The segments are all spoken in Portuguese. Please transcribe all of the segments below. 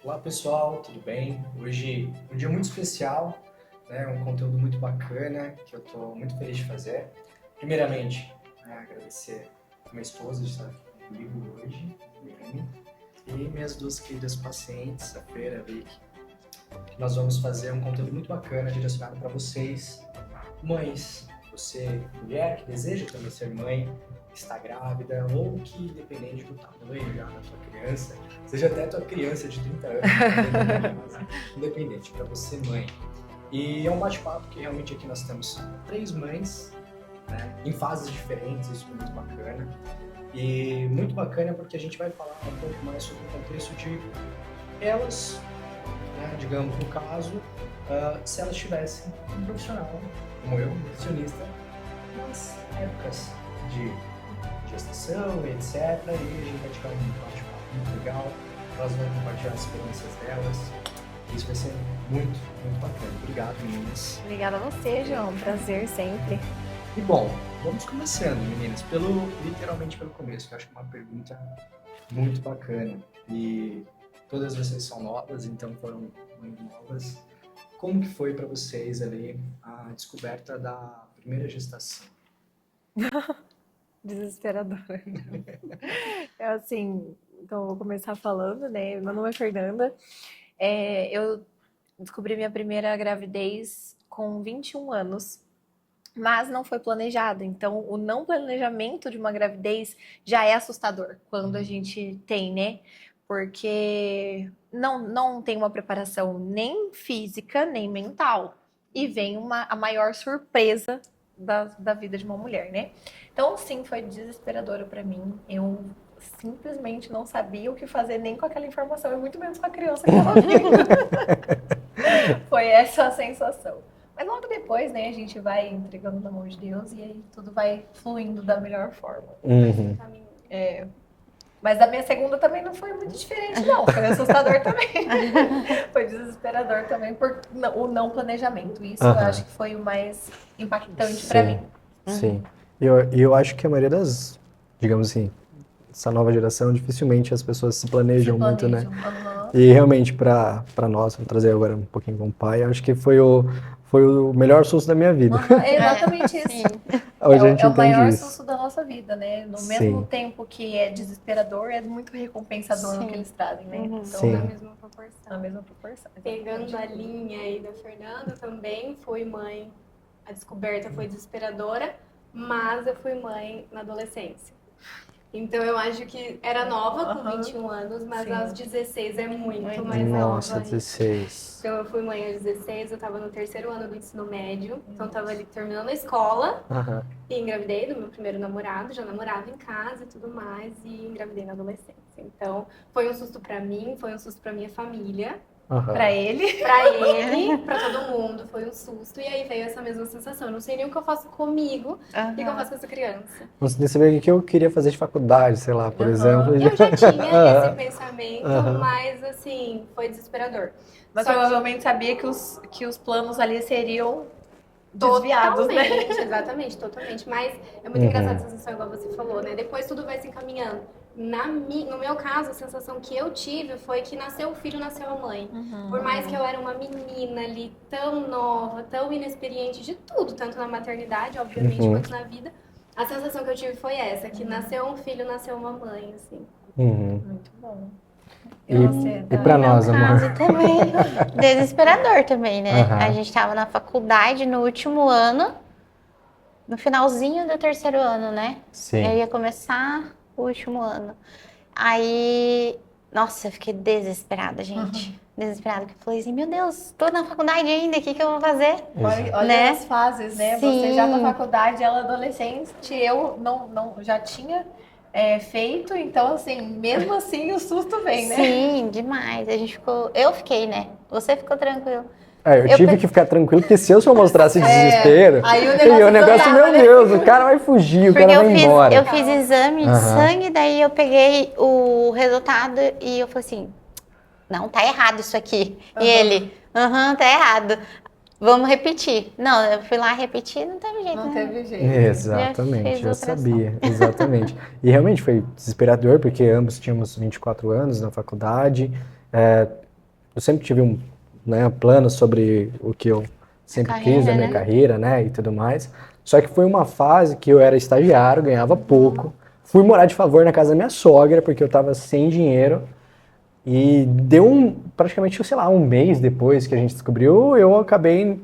Olá pessoal, tudo bem? Hoje é um dia muito especial, né? Um conteúdo muito bacana que eu estou muito feliz de fazer. Primeiramente, agradecer a minha esposa de estar aqui comigo hoje, e minhas duas queridas pacientes, a Fer e a Vicky. Nós vamos fazer um conteúdo muito bacana direcionado para vocês, mães. Você, mulher que deseja também ser mãe, que está grávida ou que, independente do tamanho já da sua criança, seja até a tua criança de 30 anos, independente, para você mãe. E é um bate-papo que realmente aqui nós temos 3 mães, né, em fases diferentes, isso é muito bacana. E muito bacana porque a gente vai falar um pouco mais sobre o contexto de elas, né, digamos no caso, se elas tivessem um profissional, como eu, nutricionista, nas épocas de gestação, etc. E a gente vai tirar um bate-papo muito legal, elas vão compartilhar as experiências delas. Isso vai ser muito, muito bacana. Obrigado, meninas. Obrigada a você, João. Prazer sempre. E bom, vamos começando, meninas, literalmente pelo começo, que eu acho que é uma pergunta muito bacana. E todas vocês são novas, então foram muito novas. Como que foi para vocês ali a descoberta da primeira gestação? Desesperadora. É assim, então eu vou começar falando, né? Meu nome é Fernanda. Eu descobri minha primeira gravidez com 21 anos, mas não foi planejado. Então, o não planejamento de uma gravidez já é assustador quando a gente tem, né? Porque não tem uma preparação nem física, nem mental. E vem a maior surpresa da vida de uma mulher, né? Então, sim, foi desesperadora para mim. Eu simplesmente não sabia o que fazer nem com aquela informação, e muito menos com a criança que estava vindo. Foi essa a sensação. Mas logo depois, né, a gente vai entregando na mão de Deus e aí tudo vai fluindo da melhor forma. Uhum. Mas a minha segunda também não foi muito diferente, não. Foi assustador também. Foi desesperador também por o não planejamento. Isso eu acho que foi o mais impactante para mim. Sim. Eu acho que a maioria das, digamos assim, essa nova geração, dificilmente as pessoas se planejam muito, né? E realmente, para nós, vou trazer agora um pouquinho com o pai, acho que foi o melhor susto da minha vida. É exatamente isso. Hoje a gente é o maior isso. susto da nossa vida, né? No mesmo tempo que é desesperador, é muito recompensador o que eles trazem, né? Então, Sim. na mesma proporção. Pegando a linha aí da Fernanda, também fui mãe. A descoberta foi desesperadora, mas eu fui mãe na adolescência. Então eu acho que era nova com 21 anos, mas aos 16 é muito mais nova. Nossa, 16. Então eu fui mãe aos 16, eu tava no 3º ano do ensino médio, então tava ali terminando a escola e engravidei do meu primeiro namorado, já namorava em casa e tudo mais, e engravidei na adolescência. Então foi um susto pra mim, foi um susto pra minha família. Pra ele, pra todo mundo, foi um susto. E aí veio essa mesma sensação. Eu não sei nem o que eu faço comigo e o que eu faço com essa criança. Não sei nem saber o que eu queria fazer de faculdade, sei lá, por exemplo. Eu já tinha esse pensamento, mas assim, foi desesperador. Mas provavelmente sabia que os planos ali seriam desviados, né? Exatamente, totalmente. Mas é muito engraçado essa sensação, igual você falou, né? Depois tudo vai se encaminhando. No meu caso, a sensação que eu tive foi que nasceu o filho, nasceu a mãe. Por mais que eu era uma menina ali, tão nova, tão inexperiente de tudo, tanto na maternidade, obviamente, quanto na vida, a sensação que eu tive foi essa, que nasceu um filho, nasceu uma mãe, assim. Muito bom. E pra nós, amor? Caso também, desesperador também, né? A gente tava na faculdade no último ano, no finalzinho do 3º ano, né? Sim. Eu ia começar o último ano. Aí, nossa, eu fiquei desesperada, gente. Desesperada, porque eu falei assim, meu Deus, tô na faculdade ainda, o que eu vou fazer? Olha as fases, né? Sim. Você já na faculdade, ela adolescente, eu não já tinha feito, então assim, mesmo assim o susto vem, né? Sim, demais. Eu fiquei, né? Você ficou tranquilo. Eu tive que ficar tranquilo, porque se eu mostrasse desespero, aí o negócio, meu Deus, o cara vai fugir, o cara vai embora. Eu fiz exame de sangue, daí eu peguei o resultado e eu falei assim, não, tá errado isso aqui. E ele, tá errado. Vamos repetir. Não, eu fui lá repetir, não teve jeito. Não teve jeito. Exatamente, eu sabia, exatamente. E realmente foi desesperador, porque ambos tínhamos 24 anos na faculdade, eu sempre tive um plano sobre o que eu sempre quis da minha carreira, né, e tudo mais. Só que foi uma fase que eu era estagiário, ganhava pouco. Fui morar de favor na casa da minha sogra, porque eu tava sem dinheiro. E deu praticamente, sei lá, um mês depois que a gente descobriu, eu acabei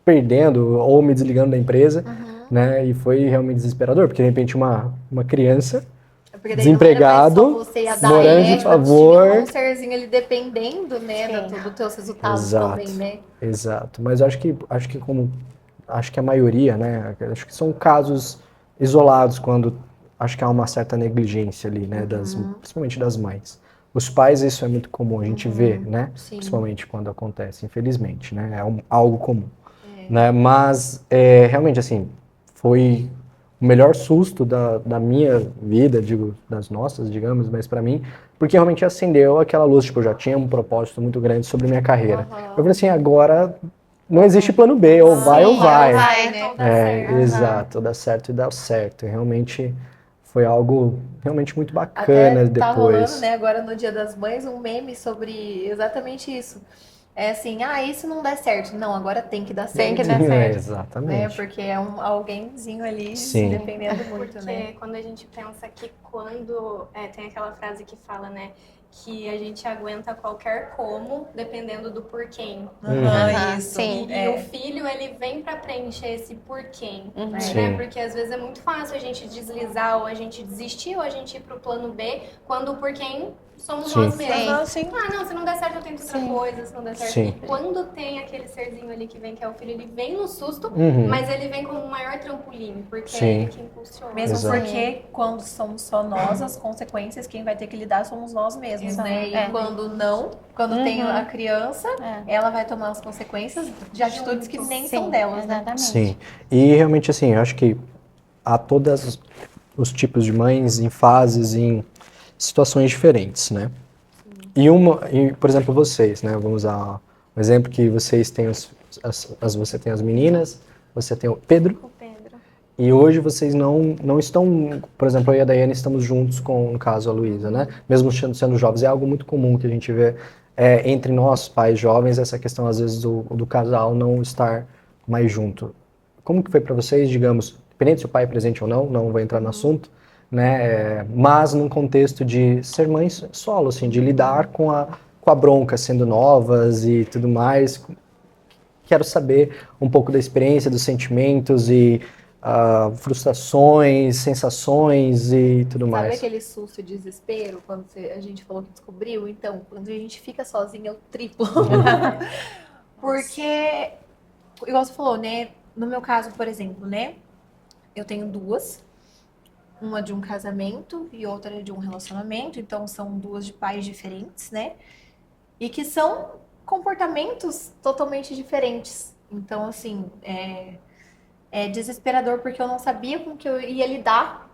perdendo ou me desligando da empresa, né? E foi realmente desesperador, porque de repente uma criança Porque daí desempregado, não era mais só você ia dar, morando né? de favor. Tinha um serzinho ali dependendo, né, dos teus resultados Exato. também, né? Exato, mas acho que a maioria, né? Acho que são casos isolados quando acho que há uma certa negligência ali, né? Principalmente das mães. Os pais, isso é muito comum, a gente vê, né? Sim. Principalmente quando acontece, infelizmente, né? É algo comum, né? Mas, realmente, assim, foi o melhor susto da minha vida, digo, das nossas, digamos, mas pra mim, porque realmente acendeu aquela luz, tipo, eu já tinha um propósito muito grande sobre minha carreira. Eu falei assim, agora não existe plano B, ou vai ou vai. Né? Exato, dá certo e dá certo. E realmente foi algo realmente muito bacana Até tá depois. rolando, né, agora no Dia das Mães, um meme sobre exatamente isso. É assim, isso não dá certo. Não, agora tem que dar certo. Tem que dar certo. Exatamente. Né? Porque é alguémzinho ali Sim. dependendo muito, Porque né? quando a gente pensa que quando... tem aquela frase que fala, né? Que a gente aguenta qualquer como, dependendo do porquê. Isso. Sim. E o filho, ele vem pra preencher esse porquê, Sim. né? Porque às vezes é muito fácil a gente deslizar, ou a gente desistir, ou a gente ir pro plano B, quando o porquê somos Sim. nós mesmos. Sim. Não, se não der certo eu tento outra coisa, se não der certo. Sim. E quando tem aquele serzinho ali que vem, que é o filho, ele vem no susto, Uhum. mas ele vem como o maior trampolim, porque Sim. é ele que impulsiona. Mesmo Exato. porque quando somos só nós, as consequências, quem vai ter que lidar somos nós mesmos, né? E quando tem a criança, ela vai tomar as consequências de atitudes que nem são delas, né? Exatamente. Sim. E realmente, assim, eu acho que há todos os tipos de mães em fases, em situações diferentes, né? E, por exemplo, vocês, né? Vamos usar um exemplo que vocês têm você tem as meninas, você tem o Pedro. O Pedro. E hoje vocês não estão, por exemplo, eu e a Daiane estamos juntos com, no caso, a Luísa, né? Mesmo sendo jovens, é algo muito comum que a gente vê entre nós, pais jovens, essa questão, às vezes, do casal não estar mais junto. Como que foi para vocês, digamos, independente se o pai é presente ou não vou entrar no assunto, né? Mas num contexto de ser mãe solo, assim, de lidar com a bronca, sendo novas e tudo mais. Quero saber um pouco da experiência, dos sentimentos e frustrações, sensações e tudo Sabe mais. aquele susto e desespero quando a gente falou que descobriu? Então, quando a gente fica sozinha, é o triplo. Porque, igual você falou, né? No meu caso, por exemplo, né? Eu tenho duas. Uma de um casamento e outra de um relacionamento. Então, são duas de pais diferentes, né? E que são comportamentos totalmente diferentes. Então, assim, é desesperador porque eu não sabia com que eu ia lidar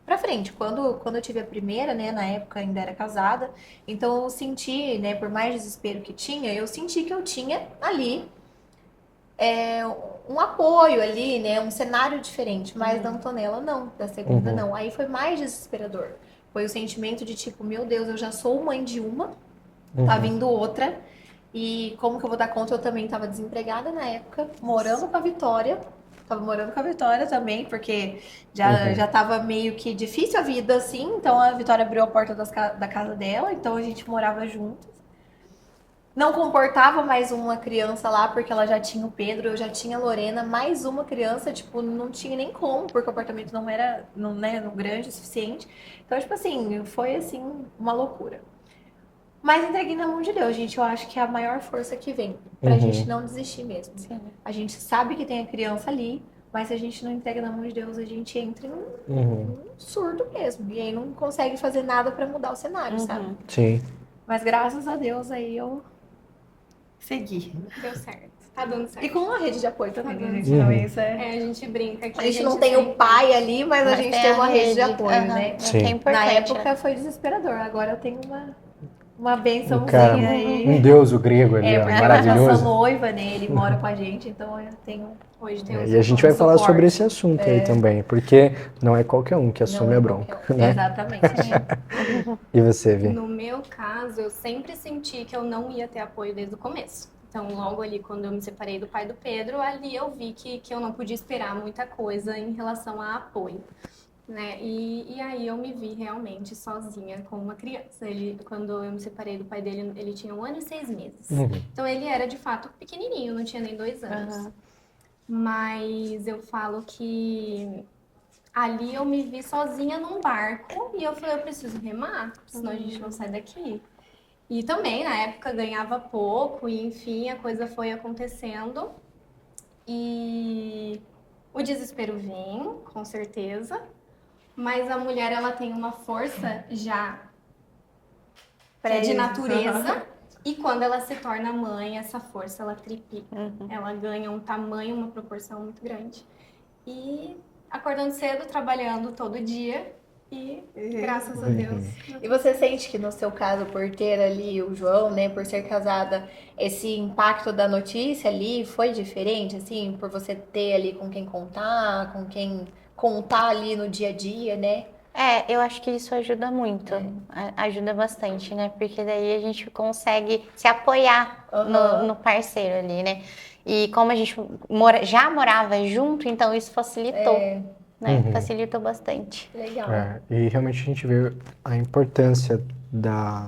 pra frente. Quando eu tive a primeira, né, na época ainda era casada, então eu senti, né, por mais desespero que tinha, eu senti que eu tinha ali um apoio ali, né, um cenário diferente, mas da Antonella não, da segunda não. Aí foi mais desesperador. Foi o sentimento de tipo, meu Deus, eu já sou mãe de uma, tá vindo outra, e como que eu vou dar conta? Eu também tava desempregada na época, morando com a Vitória. Tava morando com a Vitória também, porque já tava meio que difícil a vida, assim. Então a Vitória abriu a porta da casa dela, então a gente morava juntos. Não comportava mais uma criança lá, porque ela já tinha o Pedro, eu já tinha a Lorena, mais uma criança, tipo, não tinha nem como, porque o apartamento não era grande o suficiente. Então, tipo assim, foi assim, uma loucura. Mas entreguei na mão de Deus, gente. Eu acho que é a maior força que vem. Pra gente não desistir mesmo. Sim. A gente sabe que tem a criança ali, mas se a gente não entrega na mão de Deus, a gente entra em um surdo mesmo. E aí não consegue fazer nada pra mudar o cenário, sabe? Sim. Mas graças a Deus aí eu segui. Deu certo. Tá dando certo. E com uma rede de apoio também, Tá dando gente. Também isso A gente brinca aqui. A gente não tem o pai ali, mas a gente tem uma rede de apoio, Aham. né? Sim. Que é importante. Na época foi desesperador. Agora eu tenho uma bençãozinha Cara, aí. um deus o grego ali, ó, Porque eu já maravilhoso. sou noiva, né? Ele mora com a gente, então eu tenho. Hoje tem E a gente vai falar suporte. sobre esse assunto aí também, porque não é qualquer um que assume Não é a bronca, qualquer um. né? Exatamente. E você, Vi? No meu caso, eu sempre senti que eu não ia ter apoio desde o começo. Então, logo ali, quando eu me separei do pai do Pedro, ali eu vi que eu não podia esperar muita coisa em relação a apoio, né? E aí eu me vi realmente sozinha com uma criança. Quando eu me separei do pai dele, ele tinha 1 ano e 6 meses. Então, ele era, de fato, pequenininho, não tinha nem 2 anos. Mas eu falo que ali eu me vi sozinha num barco e eu falei, eu preciso remar, senão a gente não sai daqui. E também, na época, ganhava pouco e, enfim, a coisa foi acontecendo. E o desespero vinha, com certeza. Mas a mulher, ela tem uma força já que é de natureza. E quando ela se torna mãe, essa força, ela triplica. Ela ganha um tamanho, uma proporção muito grande. E acordando cedo, trabalhando todo dia. E graças a Deus. E você sente que no seu caso, por ter ali o João, né, por ser casada, esse impacto da notícia ali foi diferente, assim, por você ter ali com quem contar ali no dia a dia, né? Eu acho que isso ajuda muito, ajuda bastante, né? Porque daí a gente consegue se apoiar no parceiro ali, né? E como a gente já morava junto, então isso facilitou, né? Facilitou bastante. Legal. E realmente a gente vê a importância da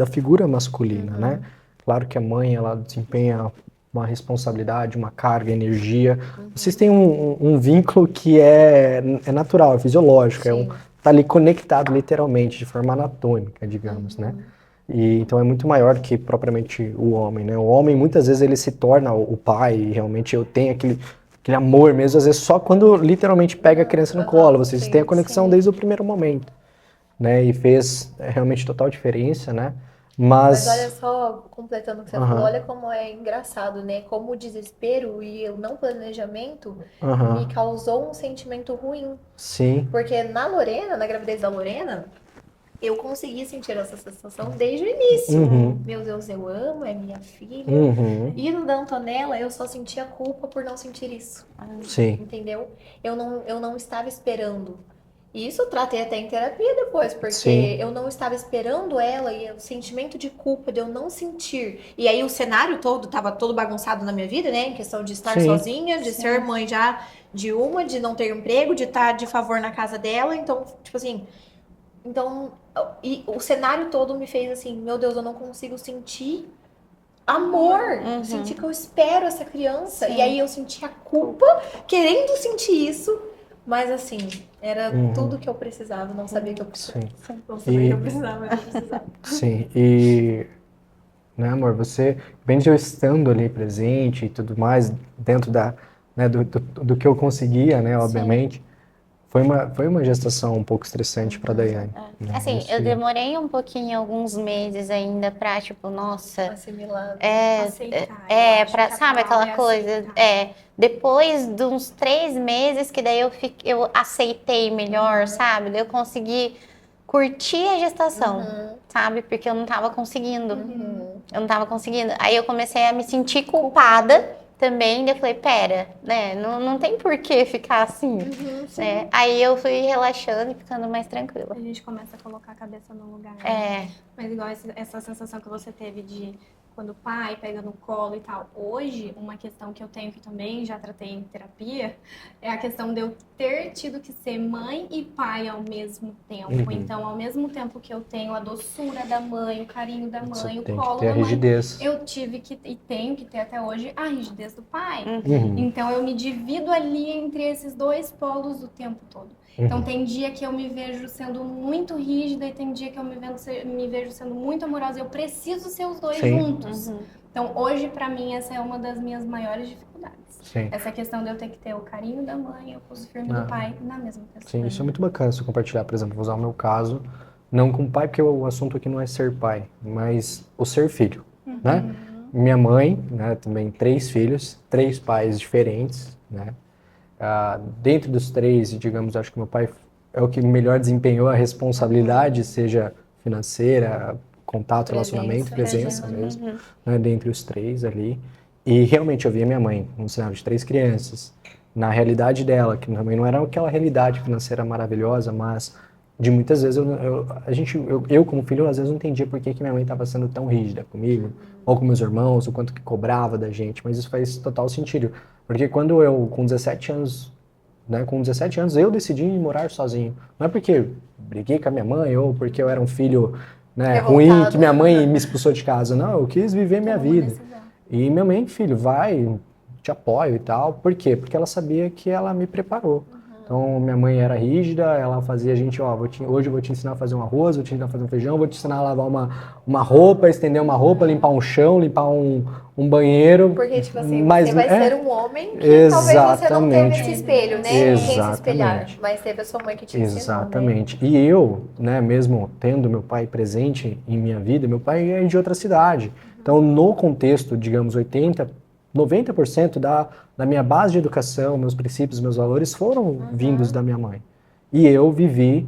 figura masculina, né? Claro que a mãe, ela desempenha uma responsabilidade, uma carga, energia. Vocês têm um vínculo que é natural, é fisiológico, tá ali conectado literalmente, de forma anatômica, digamos, né? E então é muito maior que propriamente o homem, né? O homem, muitas vezes, ele se torna o pai, e realmente eu tenho aquele amor mesmo, às vezes só quando literalmente pega a criança no colo, vocês têm a conexão desde o primeiro momento, né? E fez realmente total diferença, né? Mas olha só, completando o que você falou, olha como é engraçado, né? Como o desespero e o não planejamento me causou um sentimento ruim. Sim. Porque na Lorena, na gravidez da Lorena, eu consegui sentir essa sensação desde o início. Meu Deus, eu amo, é minha filha. E no da Antonella, eu só sentia culpa por não sentir isso. Sim. Entendeu? Eu não estava esperando. E isso eu tratei até em terapia depois, porque eu não estava esperando ela e o sentimento de culpa de eu não sentir. E aí o cenário todo estava todo bagunçado na minha vida, né? Em questão de estar sozinha, de ser mãe já de não ter emprego, de estar de favor na casa dela. Então, tipo assim... Então, e o cenário todo me fez assim, meu Deus, eu não consigo sentir amor, sentir que eu espero essa criança. E aí eu senti a culpa, querendo sentir isso, mas assim, era tudo que eu precisava, não sabia que eu precisava. Não sabia que eu precisava, mas eu precisava. Sim, e, né, amor, você, bem de eu estando ali presente e tudo mais, dentro do que eu conseguia, né, obviamente, foi uma gestação um pouco estressante para a Daiane. Né? Assim, eu demorei um pouquinho, alguns meses ainda pra, tipo, nossa... Assimilado. Aceitar, sabe aquela coisa? Depois de uns 3 meses que daí eu aceitei melhor, sabe? Daí eu consegui curtir a gestação, sabe? Porque eu não tava conseguindo. Eu não tava conseguindo. Aí eu comecei a me sentir culpada também, daí eu falei, pera, né, não tem por que ficar assim, né? Aí eu fui relaxando e ficando mais tranquila. A gente começa a colocar a cabeça no lugar. Mas igual essa sensação que você teve de quando o pai pega no colo e tal. Hoje, uma questão que eu tenho que também já tratei em terapia é a questão de eu ter tido que ser mãe e pai ao mesmo tempo. Então, ao mesmo tempo que eu tenho a doçura da mãe, o carinho da mãe, o colo da mãe, rigidez. eu tive que e tenho que ter até hoje a rigidez do pai. Então, eu me divido ali entre esses 2 polos o tempo todo. Então, tem dia que eu me vejo sendo muito rígida e tem dia que eu me vejo sendo muito amorosa. Eu preciso ser os 2 juntos. Então, hoje, pra mim, essa é uma das minhas maiores dificuldades. Essa questão de eu ter que ter o carinho da mãe e o pulso firme do pai na mesma pessoa. Sim, isso é muito bacana se eu compartilhar, por exemplo, vou usar o meu caso, não com o pai, porque o assunto aqui não é ser pai, mas o ser filho, né? Minha mãe, né, também 3 filhos, 3 pais diferentes, né? Dentro dos 3, digamos, acho que meu pai é o que melhor desempenhou a responsabilidade, seja financeira, contato, relacionamento, presença né? mesmo, né, dentre os três ali. E realmente eu via minha mãe num cenário de 3 crianças, na realidade dela, que também não era aquela realidade financeira maravilhosa, mas de muitas vezes eu como filho, às vezes não entendia por que minha mãe estava sendo tão rígida comigo, ou com meus irmãos, o quanto que cobrava da gente, mas isso faz total sentido. Porque quando eu, com 17 anos, né, com 17 anos, eu decidi morar sozinho. Não é porque briguei com a minha mãe ou porque eu era um filho, né, ruim, que minha mãe me expulsou de casa. Não, eu quis viver minha vida. E minha mãe, filho, vai, te apoio e tal. Por quê? Porque ela sabia que ela me preparou. Então, minha mãe era rígida, ela fazia a gente, ó, hoje eu vou te ensinar a fazer um arroz, vou te ensinar a fazer um feijão, vou te ensinar a lavar uma roupa, estender uma roupa, limpar um chão, limpar um banheiro. Porque, tipo assim, você vai ser um homem que talvez você não teve esse espelho, né? Quem se espelhar, mas teve a sua mãe que te ensinou, Exatamente. E eu, né, mesmo tendo meu pai presente em minha vida, meu pai é de outra cidade. Então, no contexto, digamos, 90% da minha base de educação, meus princípios, meus valores foram vindos da minha mãe. E eu vivi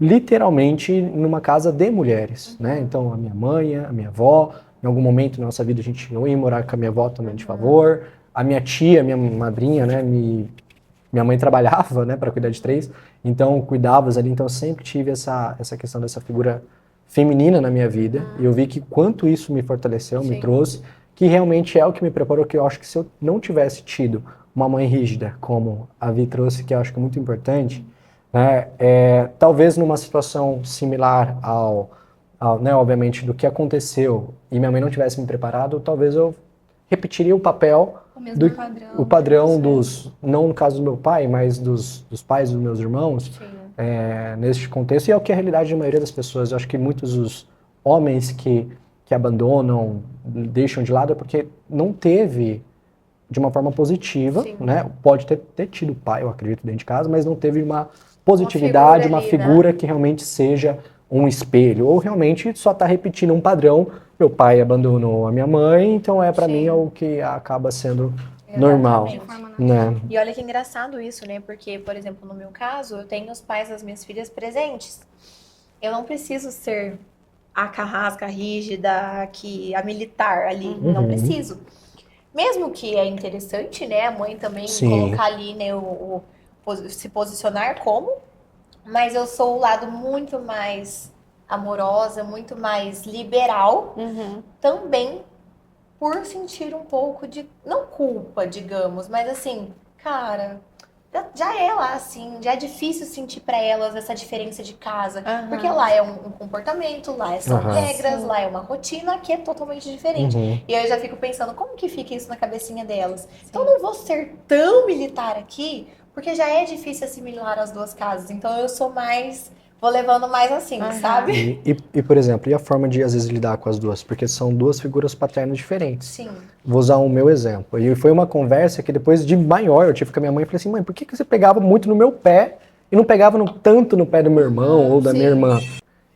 literalmente numa casa de mulheres, né? Então, a minha mãe, a minha avó, em algum momento da nossa vida a gente ia morar com a minha avó também de favor. A minha tia, minha madrinha, né? Minha mãe trabalhava, né, para cuidar de 3, então cuidava ali, então eu sempre tive essa questão dessa figura feminina na minha vida. E eu vi que quanto isso me fortaleceu, me trouxe, que realmente é o que me preparou, que eu acho que se eu não tivesse tido uma mãe rígida, como a Vi trouxe, que eu acho que é muito importante, né, talvez numa situação similar né, obviamente, do que aconteceu, e minha mãe não tivesse me preparado, talvez eu repetiria o papel, o padrão dos, não no caso do meu pai, mas dos pais dos meus irmãos, neste contexto, e é o que é a realidade da maioria das pessoas. Eu acho que muitos dos homens que abandonam, deixam de lado, é porque não teve de uma forma positiva, né? Pode ter tido pai, eu acredito, dentro de casa, mas não teve uma positividade, uma figura que realmente seja um espelho, ou realmente só está repetindo um padrão. Meu pai abandonou a minha mãe, então para mim é o que acaba sendo normal, né? E olha que engraçado isso, né? Porque, por exemplo, no meu caso, eu tenho os pais das minhas filhas presentes. Eu não preciso ser a carrasca rígida, a militar ali, não preciso. Mesmo que é interessante, né? A mãe também colocar ali, né, se posicionar como, mas eu sou o lado muito mais amorosa, muito mais liberal, também por sentir um pouco de, não culpa, digamos, mas assim, cara, já é lá assim, já é difícil sentir pra elas essa diferença de casa, porque lá é um comportamento, lá são regras, lá é uma rotina que é totalmente diferente. E aí eu já fico pensando, como que fica isso na cabecinha delas? Então eu não vou ser tão militar aqui, porque já é difícil assimilar as duas casas, então eu sou mais... Vou levando mais assim, sabe? E, por exemplo, e a forma de, às vezes, lidar com as duas? Porque são duas figuras paternas diferentes. Sim. Vou usar o meu exemplo. E foi uma conversa que depois de maior, eu tive com a minha mãe e falei assim, mãe, por que você pegava muito no meu pé e não pegava tanto no pé do meu irmão ou da minha irmã?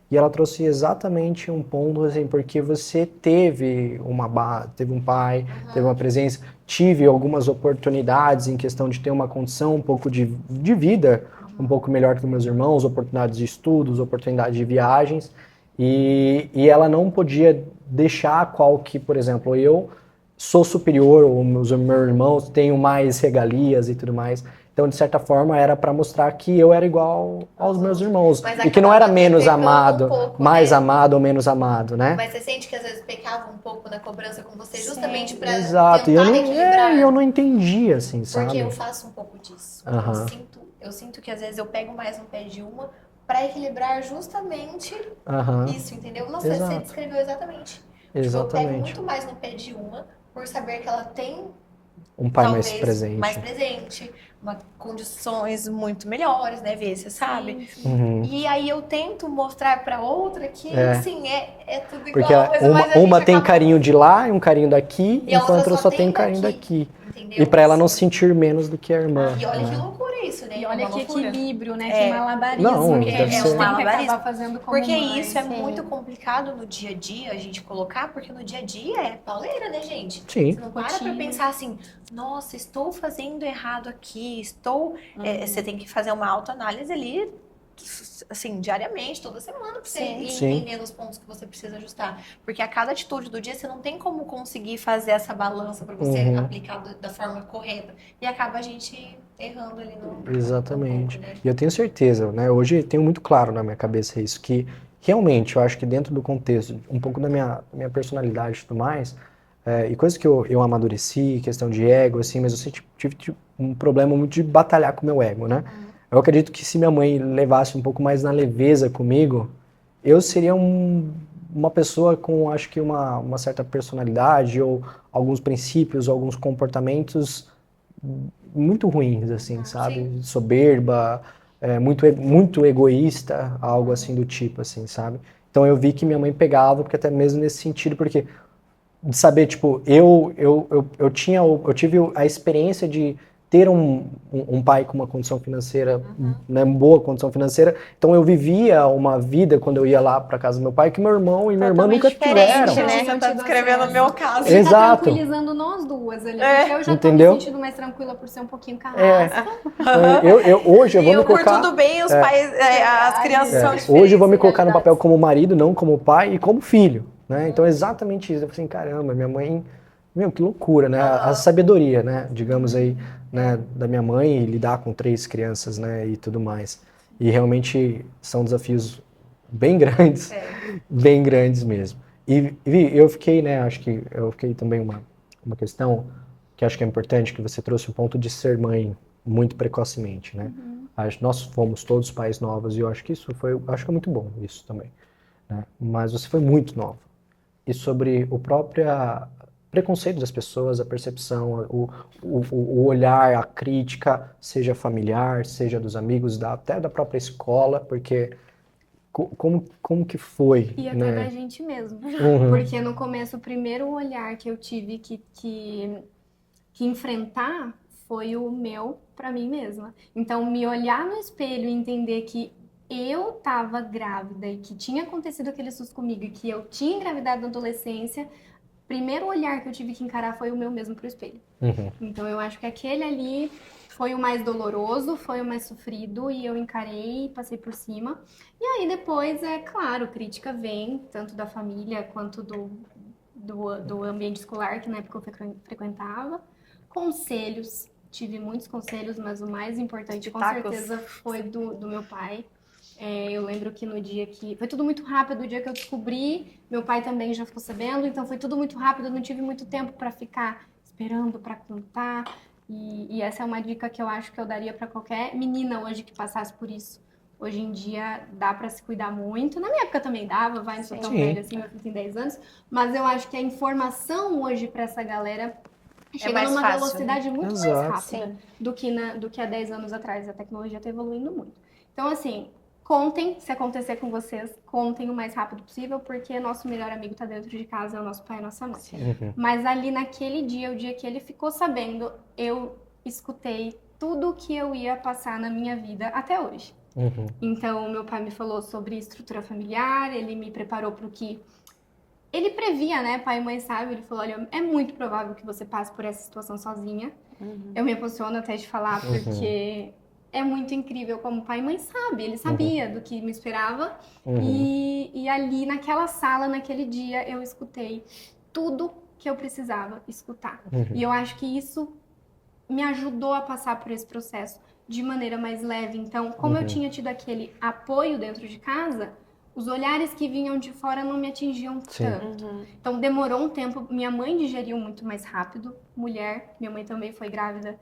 E ela trouxe exatamente um ponto, assim, porque você teve um pai, teve uma presença, tive algumas oportunidades em questão de ter uma condição um pouco de vida um pouco melhor que os meus irmãos, oportunidades de estudos, oportunidades de viagens, e ela não podia deixar por exemplo, eu sou superior, ou meus irmãos tenho mais regalias e tudo mais. Então, de certa forma, era para mostrar que eu era igual aos meus irmãos. E que não era menos amado, mais amado ou menos amado, né? Mas você sente que às vezes pecava um pouco na cobrança com você, justamente para tentar equilibrar? Eu não entendia, assim, sabe? Porque eu faço um pouco disso. Eu sinto que às vezes eu pego mais no pé de uma para equilibrar justamente isso, entendeu? Nossa, você descreveu exatamente. Tipo, eu pego muito mais no pé de uma por saber que ela tem um pai talvez mais presente, condições muito melhores, né, Vê? Você sabe? E aí eu tento mostrar para outra que, assim, é tudo igual. Porque uma tem carinho de lá e um carinho daqui, enquanto a outra só tem carinho daqui. Entendeu? E para ela não sentir menos do que a irmã. E olha que loucura isso, né? E olha que equilíbrio, né? Que malabarismo. Não, que a gente tem que malabarismo. acabar fazendo como porque mãe. isso é muito complicado no dia a dia, a gente colocar, porque no dia a dia é pauleira, né, gente? Sim. Você não para pra pensar assim, nossa, estou fazendo errado aqui, você tem que fazer uma autoanálise ali assim, diariamente, toda semana, pra você ir Sim. entendendo os pontos que você precisa ajustar. Porque a cada atitude do dia, você não tem como conseguir fazer essa balança pra você aplicar da forma correta. E acaba a gente errando ali no Exatamente. ponto, né? E eu tenho certeza, né? Hoje tenho muito claro na minha cabeça isso, que realmente eu acho que dentro do contexto, um pouco da minha personalidade e tudo mais, e coisas que eu amadureci, questão de ego, assim, mas eu sempre tive um problema muito de batalhar com o meu ego, né? Eu acredito que se minha mãe levasse um pouco mais na leveza comigo, eu seria uma pessoa com, acho que, uma certa personalidade ou alguns princípios, alguns comportamentos muito ruins, assim, sabe? Soberba, muito egoísta, algo assim do tipo, assim, sabe? Então eu vi que minha mãe pegava, porque até mesmo nesse sentido, porque de saber, tipo, eu tive a experiência de ter um pai com uma condição financeira, né, boa condição financeira, então eu vivia uma vida quando eu ia lá para casa do meu pai que meu irmão e minha irmã nunca tiveram. né? Você tá descrevendo o meu caso. Ele tá Exato. tranquilizando nós duas ali. Porque eu já Entendeu? tô me sentindo mais tranquila por ser um pouquinho carrasca. Hoje eu vou me Por colocar. tudo bem, os pais, as crianças são diferentes. Hoje eu vou me colocar no papel realidades. como marido, não como pai e como filho, né? Então é exatamente isso. Eu falei assim, caramba, minha mãe, meu, que loucura, né? A sabedoria, né? Digamos aí, né? Da minha mãe e lidar com 3 crianças, né? E tudo mais. E realmente são desafios bem grandes, bem grandes mesmo. E Vi, eu fiquei, né? Acho que eu fiquei também uma questão que acho que é importante, que você trouxe o ponto de ser mãe muito precocemente, né? Nós fomos todos pais novos e eu acho que isso acho que é muito bom isso também, né? Mas você foi muito nova. E sobre o próprio preconceito das pessoas, a percepção, o olhar, a crítica, seja familiar, seja dos amigos, até da própria escola, porque como que foi, E até né? da gente mesmo. Uhum. Porque no começo, o primeiro olhar que eu tive que enfrentar foi o meu pra mim mesma. Então, me olhar no espelho e entender que eu tava grávida e que tinha acontecido aquele susto comigo e que eu tinha engravidado na adolescência, primeiro olhar que eu tive que encarar foi o meu mesmo pro espelho. Uhum. Então eu acho que aquele ali foi o mais doloroso, foi o mais sofrido e eu encarei, passei por cima. E aí depois, é claro, crítica vem, tanto da família quanto do ambiente escolar, que na época eu frequentava. Conselhos, tive muitos conselhos, mas o mais importante com certeza foi do meu pai. Eu lembro que no dia que... Foi tudo muito rápido, o dia que eu descobri, meu pai também já ficou sabendo, então foi tudo muito rápido, eu não tive muito tempo para ficar esperando para contar. E essa é uma dica que eu acho que eu daria para qualquer menina hoje que passasse por isso. Hoje em dia dá para se cuidar muito. Na minha época também dava, não sou tão velha assim, meu filho tem 10 anos. Mas eu acho que a informação hoje para essa galera chega mais numa fácil, velocidade muito mais Exato. rápida do que há 10 anos atrás. A tecnologia está evoluindo muito. Então, assim, contem, se acontecer com vocês, contem o mais rápido possível, porque nosso melhor amigo está dentro de casa, é o nosso pai e a nossa mãe. Uhum. Mas ali naquele dia, o dia que ele ficou sabendo, eu escutei tudo que eu ia passar na minha vida até hoje. Uhum. Então, meu pai me falou sobre estrutura familiar, ele me preparou para o que... Ele previa, né? Pai e mãe sabem, ele falou, olha, é muito provável que você passe por essa situação sozinha. Eu me emociono até de falar, porque é muito incrível como pai e mãe sabe. Ele sabia do que me esperava. E ali, naquela sala, naquele dia, eu escutei tudo que eu precisava escutar. E eu acho que isso me ajudou a passar por esse processo de maneira mais leve. Então, como eu tinha tido aquele apoio dentro de casa, os olhares que vinham de fora não me atingiam tanto. Então, demorou um tempo. Minha mãe digeriu muito mais rápido. Mulher, minha mãe também foi grávida,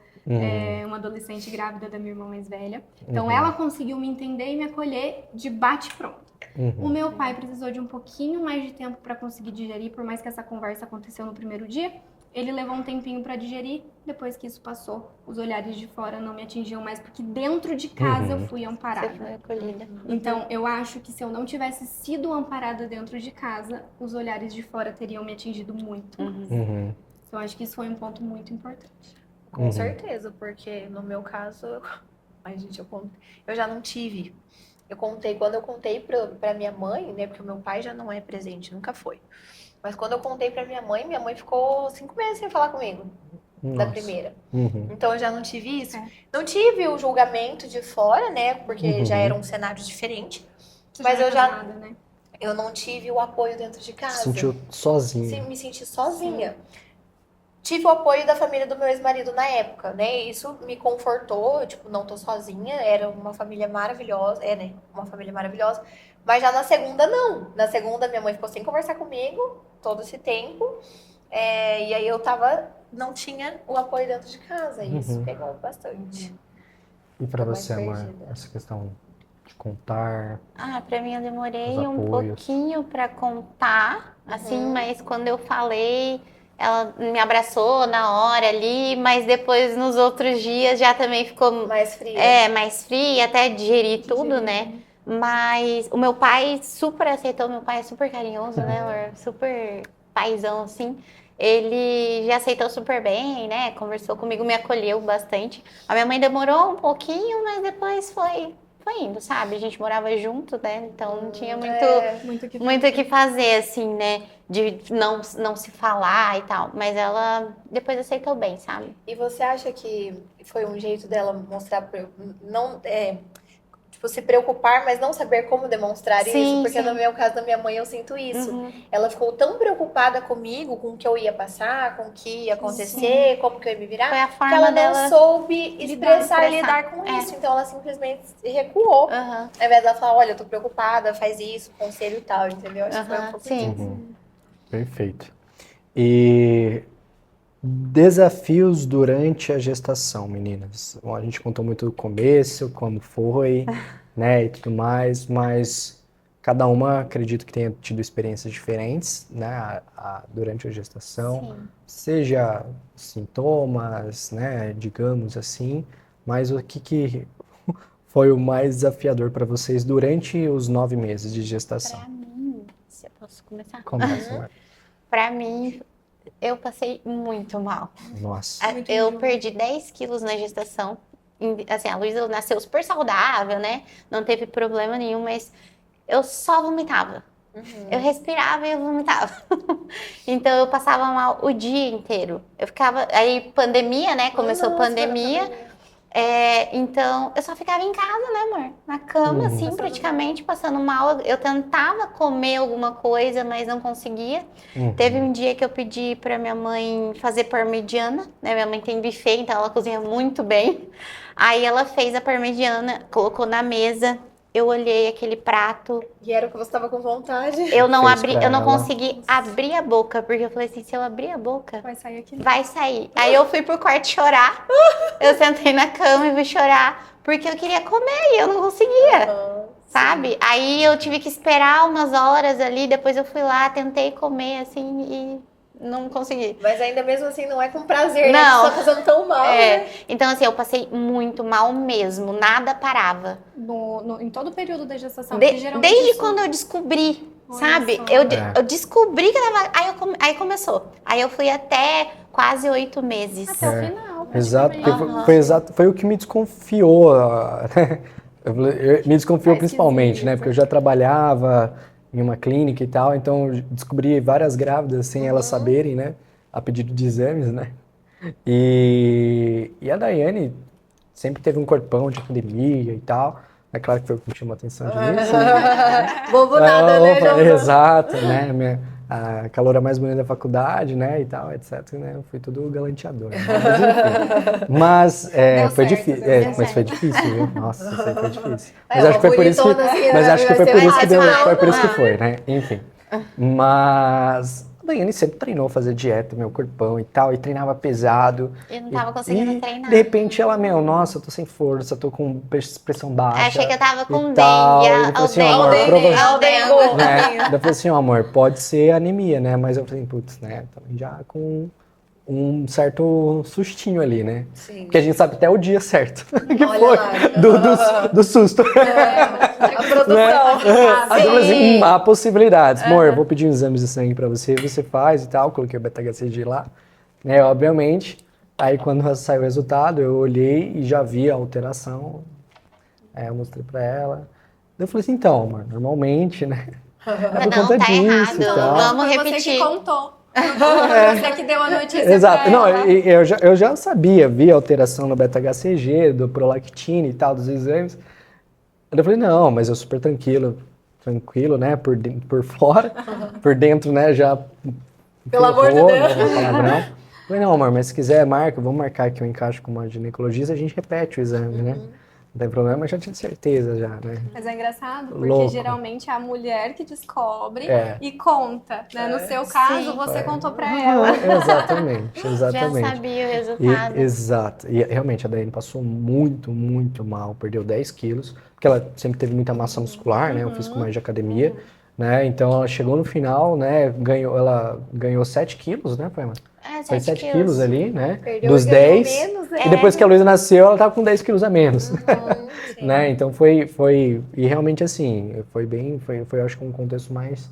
uma adolescente grávida da minha irmã mais velha. Então, ela conseguiu me entender e me acolher de bate-pronto. O meu pai precisou de um pouquinho mais de tempo para conseguir digerir, por mais que essa conversa aconteceu no primeiro dia. Ele levou um tempinho para digerir, depois que isso passou, os olhares de fora não me atingiam mais, porque dentro de casa eu fui amparada. Você foi acolhida. Então, eu acho que se eu não tivesse sido amparada dentro de casa, os olhares de fora teriam me atingido muito. Então, eu acho que isso foi um ponto muito importante. Com certeza, porque no meu caso, ai, gente, eu já não tive. Quando eu contei pra minha mãe, né, porque o meu pai já não é presente, nunca foi. Mas quando eu contei pra minha mãe ficou 5 meses sem falar comigo. da Nossa. primeira. Uhum. Então eu já não tive isso. É. Não tive o julgamento de fora, né? Porque já era um cenário diferente. Mas eu já casada, né? eu não tive o apoio dentro de Se casa. sentiu sozinha. Me senti sozinha. Tive o apoio da família do meu ex-marido na época, né? Isso me confortou, tipo, não tô sozinha, era uma família maravilhosa, né? Uma família maravilhosa. Mas já na segunda, não. Na segunda, minha mãe ficou sem conversar comigo todo esse tempo. E aí eu não tinha o apoio dentro de casa. E isso Uhum. pegou bastante. E pra Tô mais você, amor, perdida. essa questão de contar, Pra mim eu demorei os um apoios. pouquinho pra contar, assim, Uhum. mas quando eu falei, ela me abraçou na hora ali, mas depois nos outros dias já também ficou Mais fria. mais fria, até digerir tudo, né? Mas o meu pai super aceitou, meu pai é super carinhoso, né, amor? Super paizão, assim. Ele já aceitou super bem, né? Conversou comigo, me acolheu bastante. A minha mãe demorou um pouquinho, mas depois foi indo, sabe? A gente morava junto, né? Então não tinha Muito que muito o que fazer, assim, né? De não se falar e tal. Mas ela depois aceitou bem, sabe? E você acha que foi um jeito dela mostrar, não, tipo, se preocupar, mas não saber como demonstrar Sim, isso? Porque sim. no meu caso, da minha mãe, eu sinto isso. Uhum. Ela ficou tão preocupada comigo, com o que eu ia passar, com o que ia acontecer, como que eu ia me virar, Foi a que forma ela dela não soube expressar e expressar. lidar com isso. Então ela simplesmente recuou. Aham. Ao invés dela falar, olha, eu tô preocupada, faz isso, conselho e tal, entendeu? Acho que foi um Aham, pouco sim. disso. Uhum. Perfeito. E desafios durante a gestação, meninas. Bom, a gente contou muito do começo, como foi, né, e tudo mais, mas cada uma acredito que tenha tido experiências diferentes, né, durante a gestação, Sim. seja sintomas, né, digamos assim, mas o que foi o mais desafiador para vocês durante os 9 meses de gestação? Pra mim, se eu posso começar? Começa, Marta. Pra mim, eu passei muito mal. Nossa. Eu perdi 10 quilos na gestação. Assim, a Luísa nasceu super saudável, né? Não teve problema nenhum, mas eu só vomitava. Eu respirava e eu vomitava. Então eu passava mal o dia inteiro. Eu ficava. Aí, pandemia, né? Começou a pandemia. Então eu só ficava em casa, né, amor? Na cama, assim, praticamente, passando mal. Eu tentava comer alguma coisa, mas não conseguia. Uhum. Teve um dia que eu pedi pra minha mãe fazer parmegiana, né? Minha mãe tem buffet, então ela cozinha muito bem. Aí ela fez a parmegiana, colocou na mesa. Eu olhei aquele prato, E era o que você tava com vontade. eu não Fez abri, pra eu não ela. consegui abrir a boca, porque eu falei assim, se eu abrir a boca, Vai sair aqui. vai sair. Aí eu fui pro quarto chorar. Eu sentei na cama e fui chorar, porque eu queria comer e eu não conseguia. Sabe? Aí eu tive que esperar umas horas ali, depois eu fui lá, tentei comer assim e não consegui. Mas ainda mesmo assim não é com prazer, né? Não. Você tá fazendo tão mal, né? Então assim, eu passei muito mal mesmo, nada parava. Em todo o período da gestação. porque geralmente Desde isso- quando eu descobri, Olha sabe? só. Eu descobri que tava. Aí começou. Aí eu fui até quase 8 meses. Até o final, Exato, porque praticamente. foi o que me desconfiou, né? Me desconfiou Tá principalmente, esquisito. né? Porque eu já trabalhava em uma clínica e tal, então eu descobri várias grávidas sem elas saberem, né? A pedido de exames, né? E a Daiane sempre teve um corpão de academia e tal. É claro que foi o que me chamou a atenção de início. Bobo nada, né, Opa, João? exato, né? A caloura mais bonita da faculdade, né? E tal, etc. Né? Eu fui todo galanteador. Né? Mas, Deu foi certo, difícil. deu Mas certo. foi difícil, viu? Nossa, isso aí foi difícil. Mas uma acho que foi por isso que. bonitona assim, Mas acho que vai foi ser por isso que mais deu. mal, Foi por isso que não. foi, né? Enfim. Mas a Daiane sempre treinou fazer dieta, meu corpão e tal, e treinava pesado. Eu não tava conseguindo treinar. De repente ela, nossa, eu tô sem força, tô com pressão baixa. Achei que eu tava e com tal. dengue. E ele falou assim, ó, amor, né? Eu falei assim, ó, amor, pode ser anemia, né? Mas eu falei, putz, né? Também já com um certo sustinho ali, né? Sim. Porque a gente sabe até o dia certo que Olha foi lá. do susto. A produção. Aí eu falei assim, há possibilidades. Amor, eu vou pedir uns exames de sangue pra você faz e tal. Coloquei o beta-HCG lá, né? Obviamente. Aí quando saiu o resultado, eu olhei e já vi a alteração. Aí eu mostrei pra ela. Eu falei assim, então, amor, normalmente, né? É por Não, conta tá disso errado. e tal. Vamos Foi você repetir. que contou. Você que deu a notícia Exato. pra Não, ela. eu já sabia, vi a alteração no beta-HCG, do prolactina e tal, dos exames. Eu falei, não, mas eu super tranquilo, né, por fora, por dentro, né, já... Pelo amor de ferrou, Deus. né, palavrão. Eu falei, não, amor, mas se quiser, vamos marcar que eu encaixo com uma ginecologista, a gente repete o exame, né? Não tem problema, mas já tinha certeza já, né? Mas é engraçado, porque Louco. geralmente é a mulher que descobre É. e conta, né? No seu caso, você contou pra Ah, ela. exatamente, Já exatamente. sabia o resultado. Exato. E realmente a Daiane passou muito, muito mal, perdeu 10 quilos, porque ela sempre teve muita massa muscular, né? Eu fiz com mais de academia, né? Então ela chegou no final, né? Ela ganhou 7 quilos, né, Poema? Foi 7 quilos ali, né? Perdeu Dos e ganhou 10. menos, né? E depois que a Luísa nasceu, ela tava com 10 quilos a menos. Sim. Né? Então foi e realmente assim, foi acho que um contexto o mais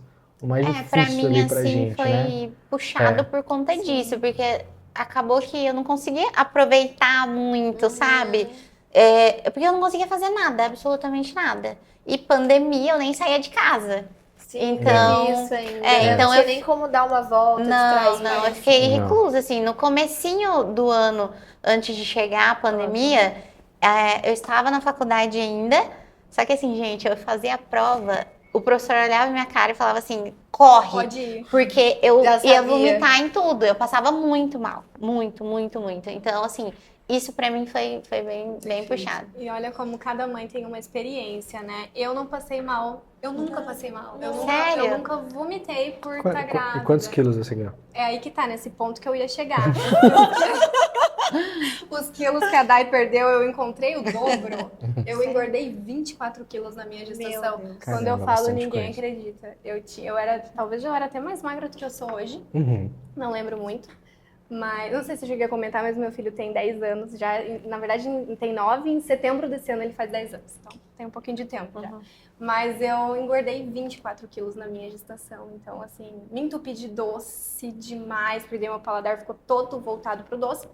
Pra difícil mim, ali pra assim, gente, foi né? puxado por conta disso, porque acabou que eu não conseguia aproveitar muito, sabe? Porque eu não conseguia fazer nada, absolutamente nada. E pandemia, eu nem saía de casa. Sim, Então, teve isso ainda. então não tinha eu- nem como dar uma volta, Não, distrair. eu fiquei Não. reclusa, assim, no comecinho do ano, antes de chegar a pandemia, eu estava na faculdade ainda, só que assim, gente, eu fazia a prova, o professor olhava minha cara e falava assim, corre, Pode ir. porque eu Já ia sabia. vomitar em tudo, eu passava muito mal, muito, muito, muito. Então, assim, isso pra mim foi bem puxado. E olha como cada mãe tem uma experiência, né? Eu não passei mal. Eu nunca passei mal. Sério? Eu nunca vomitei por estar grávida. E quantos quilos você ganhou? É aí que tá, nesse ponto que eu ia chegar. Os quilos que a Dai perdeu, eu encontrei o dobro. Eu engordei 24 quilos na minha gestação. Meu Deus. Quando eu Caramba, falo, bastante ninguém coisa. acredita. Talvez eu era até mais magra do que eu sou hoje. Uhum. Não lembro muito. Mas, não sei se eu cheguei a comentar, mas meu filho tem 10 anos já. Na verdade, tem 9. Em setembro desse ano ele faz 10 anos. Então, tem um pouquinho de tempo já. Mas eu engordei 24 quilos na minha gestação. Então, assim, me entupi de doce demais. Porque meu paladar ficou todo voltado pro doce.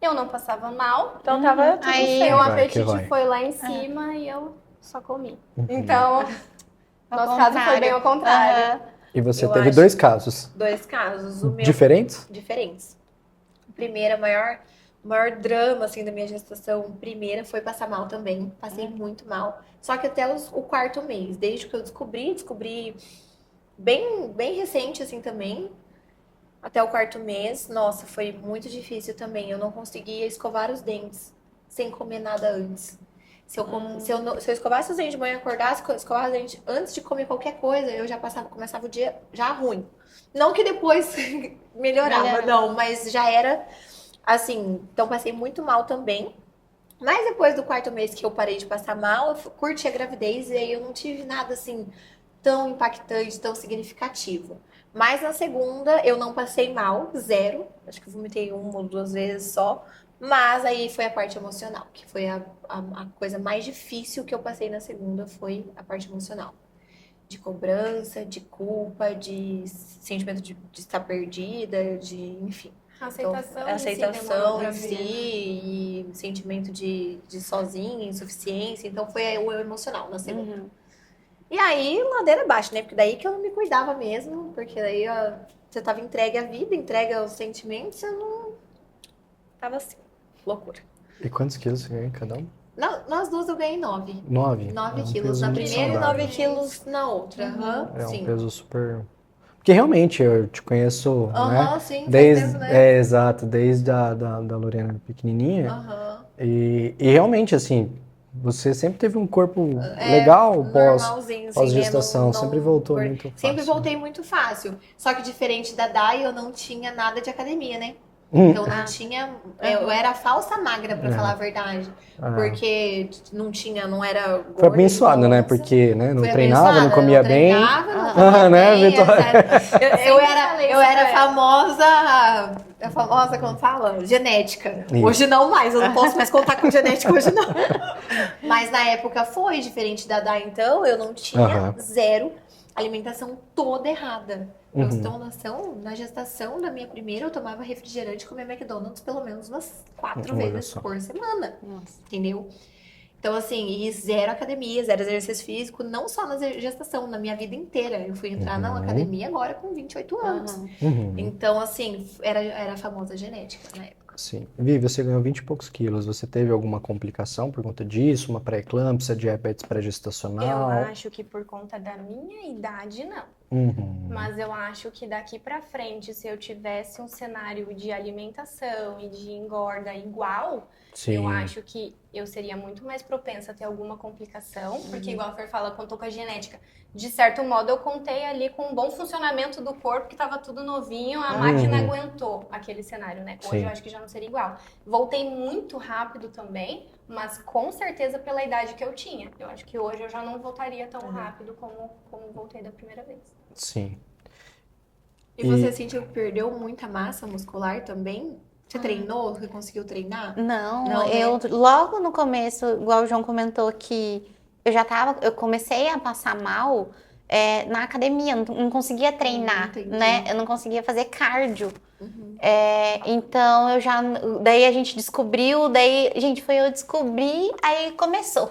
Eu não passava mal. Então tava tudo Aí- certo. Meu Vai, que apetite vai. foi lá em cima e eu só comi. Uhum. Então, nosso caso foi bem ao contrário. E você Eu teve acho- 2 casos 2 casos. O meu diferentes? diferentes. Primeira, o maior drama assim da minha gestação, primeira foi passar mal também. Passei muito mal. Só que até o 4º mês, desde que eu descobri bem recente assim também. Até o 4º mês, nossa, foi muito difícil também. Eu não conseguia escovar os dentes sem comer nada antes. Se eu escovasse os dentes de manhã, acordasse, escovasse os dentes antes de comer qualquer coisa, eu já começava o dia já ruim. Não que depois melhorava, não, mas já era assim. Então passei muito mal também. Mas depois do 4º mês que eu parei de passar mal, eu curti a gravidez e aí eu não tive nada assim tão impactante, tão significativo. Mas na segunda eu não passei mal, 0. Acho que eu vomitei 1 ou 2 vezes só. Mas aí foi a parte emocional, que foi a coisa mais difícil que eu passei na segunda, foi a parte emocional. De cobrança, de culpa, de sentimento de estar perdida, enfim. Aceitação, Então, aceitação em em si, si e sentimento de sozinha, insuficiência. Então foi o emocional na segunda. E aí, ladeira abaixo, né? Porque daí que eu não me cuidava mesmo, porque daí ó, você tava entregue à vida, entregue aos sentimentos, você não tava assim, loucura. E quantos quilos você ganhou em cada um? Nas duas eu ganhei 9. 9? 9 É um quilos peso na muito primeira e saudável. 9 quilos na outra. Aham, É um sim. peso super... Porque realmente eu te conheço, Aham, né? sim, faz Desde, tempo, né? exato, desde da Lorena pequenininha. Aham. E realmente, assim, você sempre teve um corpo legal Normalzinho, assim, pós-gestação, né? sempre voltou muito fácil. Sempre voltei muito fácil. Só que diferente da Dai, eu não tinha nada de academia, né? Então não tinha. Eu era falsa magra, pra falar a verdade. Porque não era gorda. Foi abençoado, né? nossa. Porque né, não Fui treinava, não abençoada, comia não bem. treinava, não comia né, bem, Vitória? eu era famosa, a famosa, como fala? Genética. Isso. Hoje não mais, eu não posso mais contar com genética hoje não. Mas na época foi diferente da Dai, então eu não tinha zero alimentação toda errada. Pra você ter uma noção, na gestação da minha primeira, eu tomava refrigerante e comia McDonald's pelo menos umas 4 Olha vezes só. por semana. Entendeu? Então, assim, e zero academia, zero exercício físico, não só na gestação, na minha vida inteira. Eu fui entrar na academia agora com 28 anos. Então, assim, era a famosa genética na época. Sim. Vivi, você ganhou 20 e poucos quilos. Você teve alguma complicação por conta disso? Uma pré-eclâmpsia, diabetes Eu pré-gestacional? acho que por conta da minha idade, não. Mas eu acho que daqui pra frente, se eu tivesse um cenário de alimentação e de engorda igual, Sim. eu acho que eu seria muito mais propensa a ter alguma complicação, porque igual a Fer fala, contou com a genética. De certo modo, eu contei ali com um bom funcionamento do corpo, que estava tudo novinho, a máquina aguentou aquele cenário, né? Hoje Sim. eu acho que já não seria igual. Voltei muito rápido também, mas com certeza pela idade que eu tinha. Eu acho que hoje eu já não voltaria tão rápido como voltei da primeira vez. Sim. E você sentiu que perdeu muita massa muscular também? Você treinou? Você conseguiu treinar? Não, Não, né? eu logo no começo, igual o João comentou que eu comecei a passar mal na academia, não conseguia treinar, Entendi. né? Eu não conseguia fazer cardio. Então daí a gente descobriu, gente, foi eu descobrir, aí começou.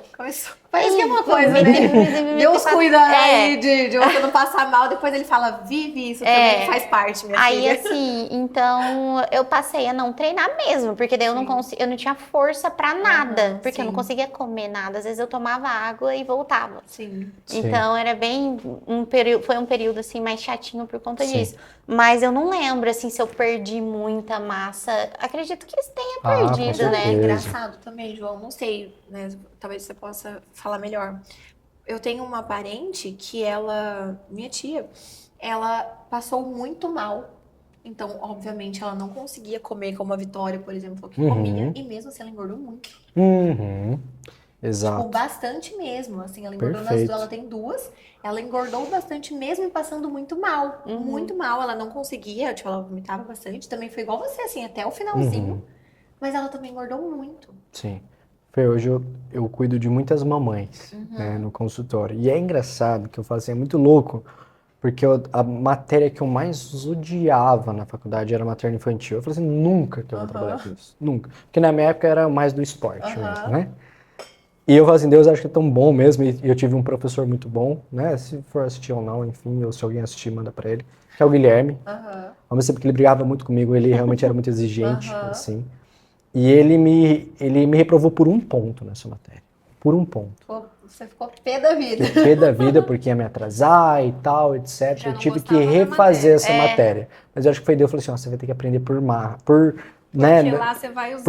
Parece que é uma coisa, Me- né? me- me- Deus me- cuida É. aí de você não passar mal, depois ele fala, vive isso também, faz parte, minha Aí filha. assim, então eu passei a não treinar mesmo, porque daí eu não tinha força pra nada, porque eu não sim. conseguia comer nada. Às vezes eu tomava água e voltava. Sim. Sim. Então era bem foi um período assim mais chatinho por conta Sim. disso. Mas eu não lembro assim se eu perdi muita massa. Acredito que tenha Ah, com perdido, certeza. né? Engraçado também, João, não sei, né? Talvez você possa falar melhor. Eu tenho uma parente que minha tia, ela passou muito mal. Então, obviamente, ela não conseguia comer como a Vitória, por exemplo, que comia. E mesmo assim, ela engordou muito. Exato. Tipo, bastante mesmo. Assim, ela engordou Perfeito. ela tem duas. Ela engordou bastante mesmo passando muito mal. Muito mal. Ela não conseguia, tipo, ela vomitava bastante. Também foi igual você, assim, até o finalzinho. Mas ela também engordou muito. Sim. Fê, hoje eu cuido de muitas mamães, né, no consultório. E é engraçado que eu falo assim, é muito louco, porque a matéria que eu mais odiava na faculdade era materno infantil. Eu falei assim, nunca que eu vou trabalhar com isso. Nunca. Porque na minha época era mais do esporte mesmo, né? E eu falo assim, Deus, acho que é tão bom mesmo. E eu tive um professor muito bom, né? Se for assistir ou não, enfim, ou se alguém assistir, manda pra ele. Que é o Guilherme. Ao mesmo tempo que ele brigava muito comigo, ele realmente era muito exigente, assim. E ele me reprovou por um ponto nessa matéria. Por um ponto. Você ficou pé da vida. Fiquei pé da vida porque ia me atrasar e tal, etc. Já Eu não tive que gostava da refazer matéria. essa matéria. Mas eu acho que foi Deus, eu falei assim, ó, você vai ter que aprender né? Porque lá você vai usar.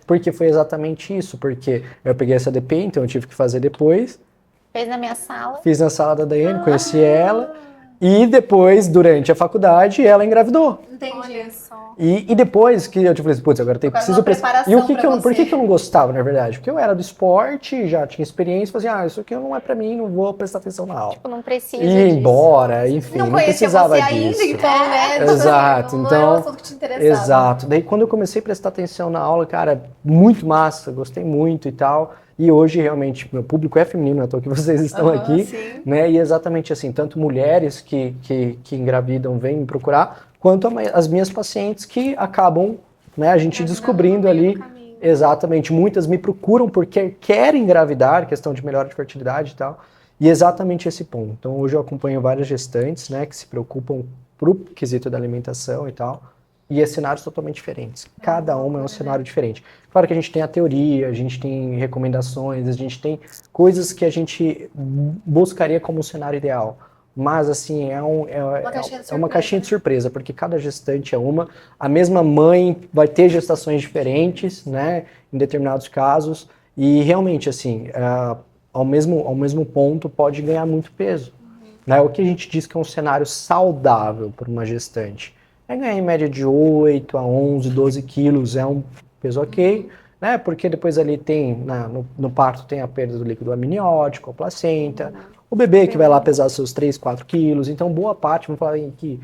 Porque foi exatamente isso. Porque eu peguei essa DP, então eu tive que fazer depois. Fez na minha sala. Fiz na sala da Daiane, conheci ela. E depois, durante a faculdade, ela engravidou. Entendi. Olha só. E depois que eu te falei assim, putz, agora eu preciso... uma preparação E por pra que você. que eu não gostava, na verdade? Porque eu era do esporte, já tinha experiência, falei assim, isso aqui não é pra mim, não vou prestar atenção na aula. Tipo, não precisa E ir disso. embora, enfim, não conhecia precisava você disso. ainda, então, né? Exato, Não é um então... assunto que te interessava. Exato. Daí quando eu comecei a prestar atenção na aula, cara, muito massa, gostei muito e tal. E hoje, realmente, meu público é feminino, não é à toa que vocês estão aqui, sim. né? E exatamente assim, tanto mulheres que engravidam vêm me procurar, quanto as minhas pacientes que acabam, né, a gente descobrindo ali. Exatamente, muitas me procuram porque querem engravidar, questão de melhora de fertilidade e tal. E exatamente esse ponto. Então hoje eu acompanho várias gestantes, né, que se preocupam pro quesito da alimentação e tal. E é cenários totalmente diferentes. Cada uma é um cenário diferente. Claro que a gente tem a teoria, a gente tem recomendações, a gente tem coisas que a gente buscaria como um cenário ideal. Mas, assim, é uma caixinha de surpresa, porque cada gestante é uma. A mesma mãe vai ter gestações diferentes, né, em determinados casos. E, realmente, assim, ao mesmo ponto, pode ganhar muito peso. Né? O que a gente diz que é um cenário saudável para uma gestante é ganhar em média de 8 a 11, 12 quilos, é um peso ok, né? Porque depois ali tem, no parto tem a perda do líquido amniótico, a placenta, o bebê que vai lá pesar seus 3, 4 quilos, então boa parte, vamos falar aqui,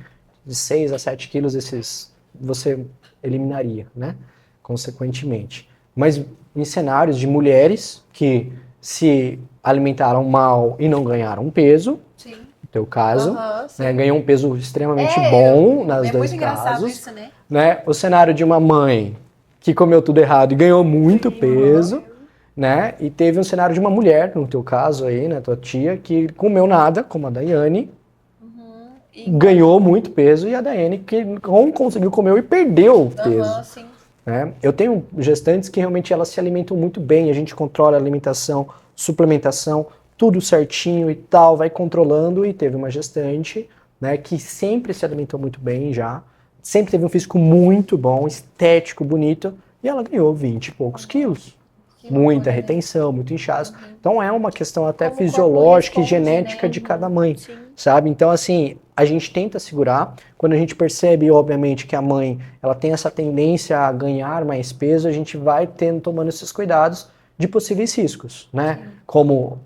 de 6 a 7 quilos esses você eliminaria, né? Consequentemente. Mas em cenários de mulheres que se alimentaram mal e não ganharam peso, Sim. teu caso, Sim. né, ganhou um peso extremamente bom nas É dois muito engraçado casos, isso, né? né? O cenário de uma mãe que comeu tudo errado e ganhou muito peso, né? E teve um cenário de uma mulher, no teu caso aí, né, tua tia, que comeu nada, como a Daiane, ganhou muito peso, e a Daiane que não conseguiu comer e perdeu o peso. Sim. Né? Eu tenho gestantes que realmente elas se alimentam muito bem, a gente controla a alimentação, suplementação, tudo certinho e tal, vai controlando, e teve uma gestante, né, que sempre se alimentou muito bem já, sempre teve um físico muito bom, estético, bonito, e ela ganhou 20 e poucos quilos. Muita retenção, muito inchaço. Então é uma questão até Como o corpo fisiológica e responde, genética né? de cada mãe, Sim. sabe? Então assim, a gente tenta segurar. Quando a gente percebe, obviamente, que a mãe ela tem essa tendência a ganhar mais peso, a gente vai tomando esses cuidados de possíveis riscos, né? Como,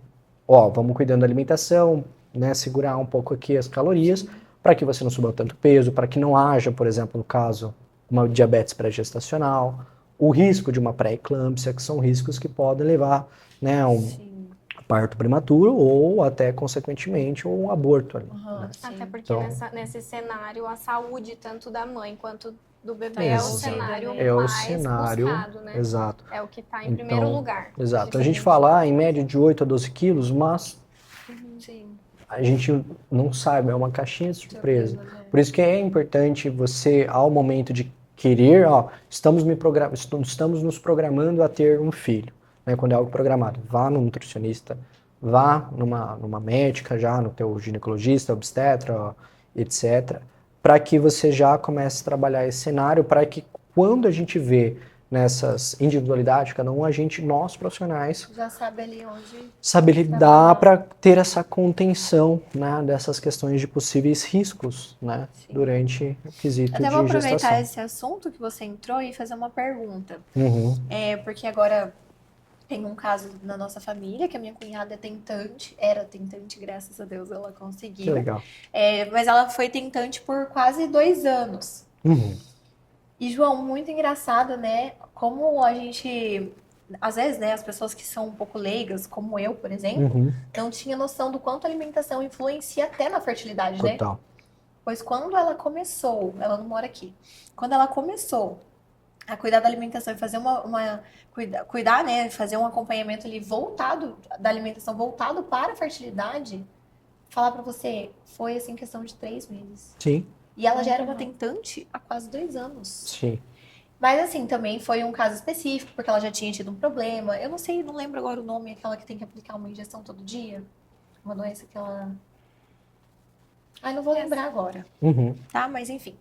ó, vamos cuidando da alimentação, né? Segurar um pouco aqui as calorias, para que você não suba tanto peso, para que não haja, por exemplo, no caso, uma diabetes pré-gestacional, o risco de uma pré-eclâmpsia, que são riscos que podem levar, né, a um parto prematuro ou até, consequentemente, um aborto. Ali, né? Até porque Então, nesse cenário, a saúde tanto da mãe quanto do bebê é o Exato. cenário É o mais cenário, buscado, né? exato. É o que está em primeiro lugar. Exato. A gente fala em média de 8 a 12 quilos, mas Sim. a gente não sabe, é uma caixinha de surpresa. Por isso que é importante você, ao momento de querer, ó, estamos nos programando a ter um filho, né, quando é algo programado. Vá no nutricionista, vá numa médica já, no teu ginecologista, obstetra, ó, etc., para que você já comece a trabalhar esse cenário, para que quando a gente vê nessas individualidades, cada um, nós profissionais, Já sabe ali onde... saber lidar para ter essa contenção, né, dessas questões de possíveis riscos, né, durante o quesito Até de vou aproveitar gestação. esse assunto que você entrou e fazer uma pergunta. Uhum. Porque agora tem um caso na nossa família, que a minha cunhada é tentante, era tentante, graças a Deus ela Que conseguiu. legal. Mas ela foi tentante por quase 2 anos. Uhum. E, João, muito engraçado, né? Como a gente... Às vezes, né, as pessoas que são um pouco leigas, como eu, por exemplo, Uhum. não tinha noção do quanto a alimentação influencia até na fertilidade, né? Total. Pois quando ela começou, ela não mora aqui, quando ela começou a cuidar da alimentação e fazer cuidar, né, fazer um acompanhamento ali voltado, da alimentação voltado para a fertilidade, falar pra você, foi assim questão de 3 meses. Sim, E ela já era uma tentante há quase 2 anos. sim. Mas assim, também foi um caso específico, porque ela já tinha tido um problema. Eu não sei, não lembro agora o nome, aquela que tem que aplicar uma injeção todo dia. Uma doença que ela... Ai, não vou lembrar agora, Uhum. tá? Mas enfim.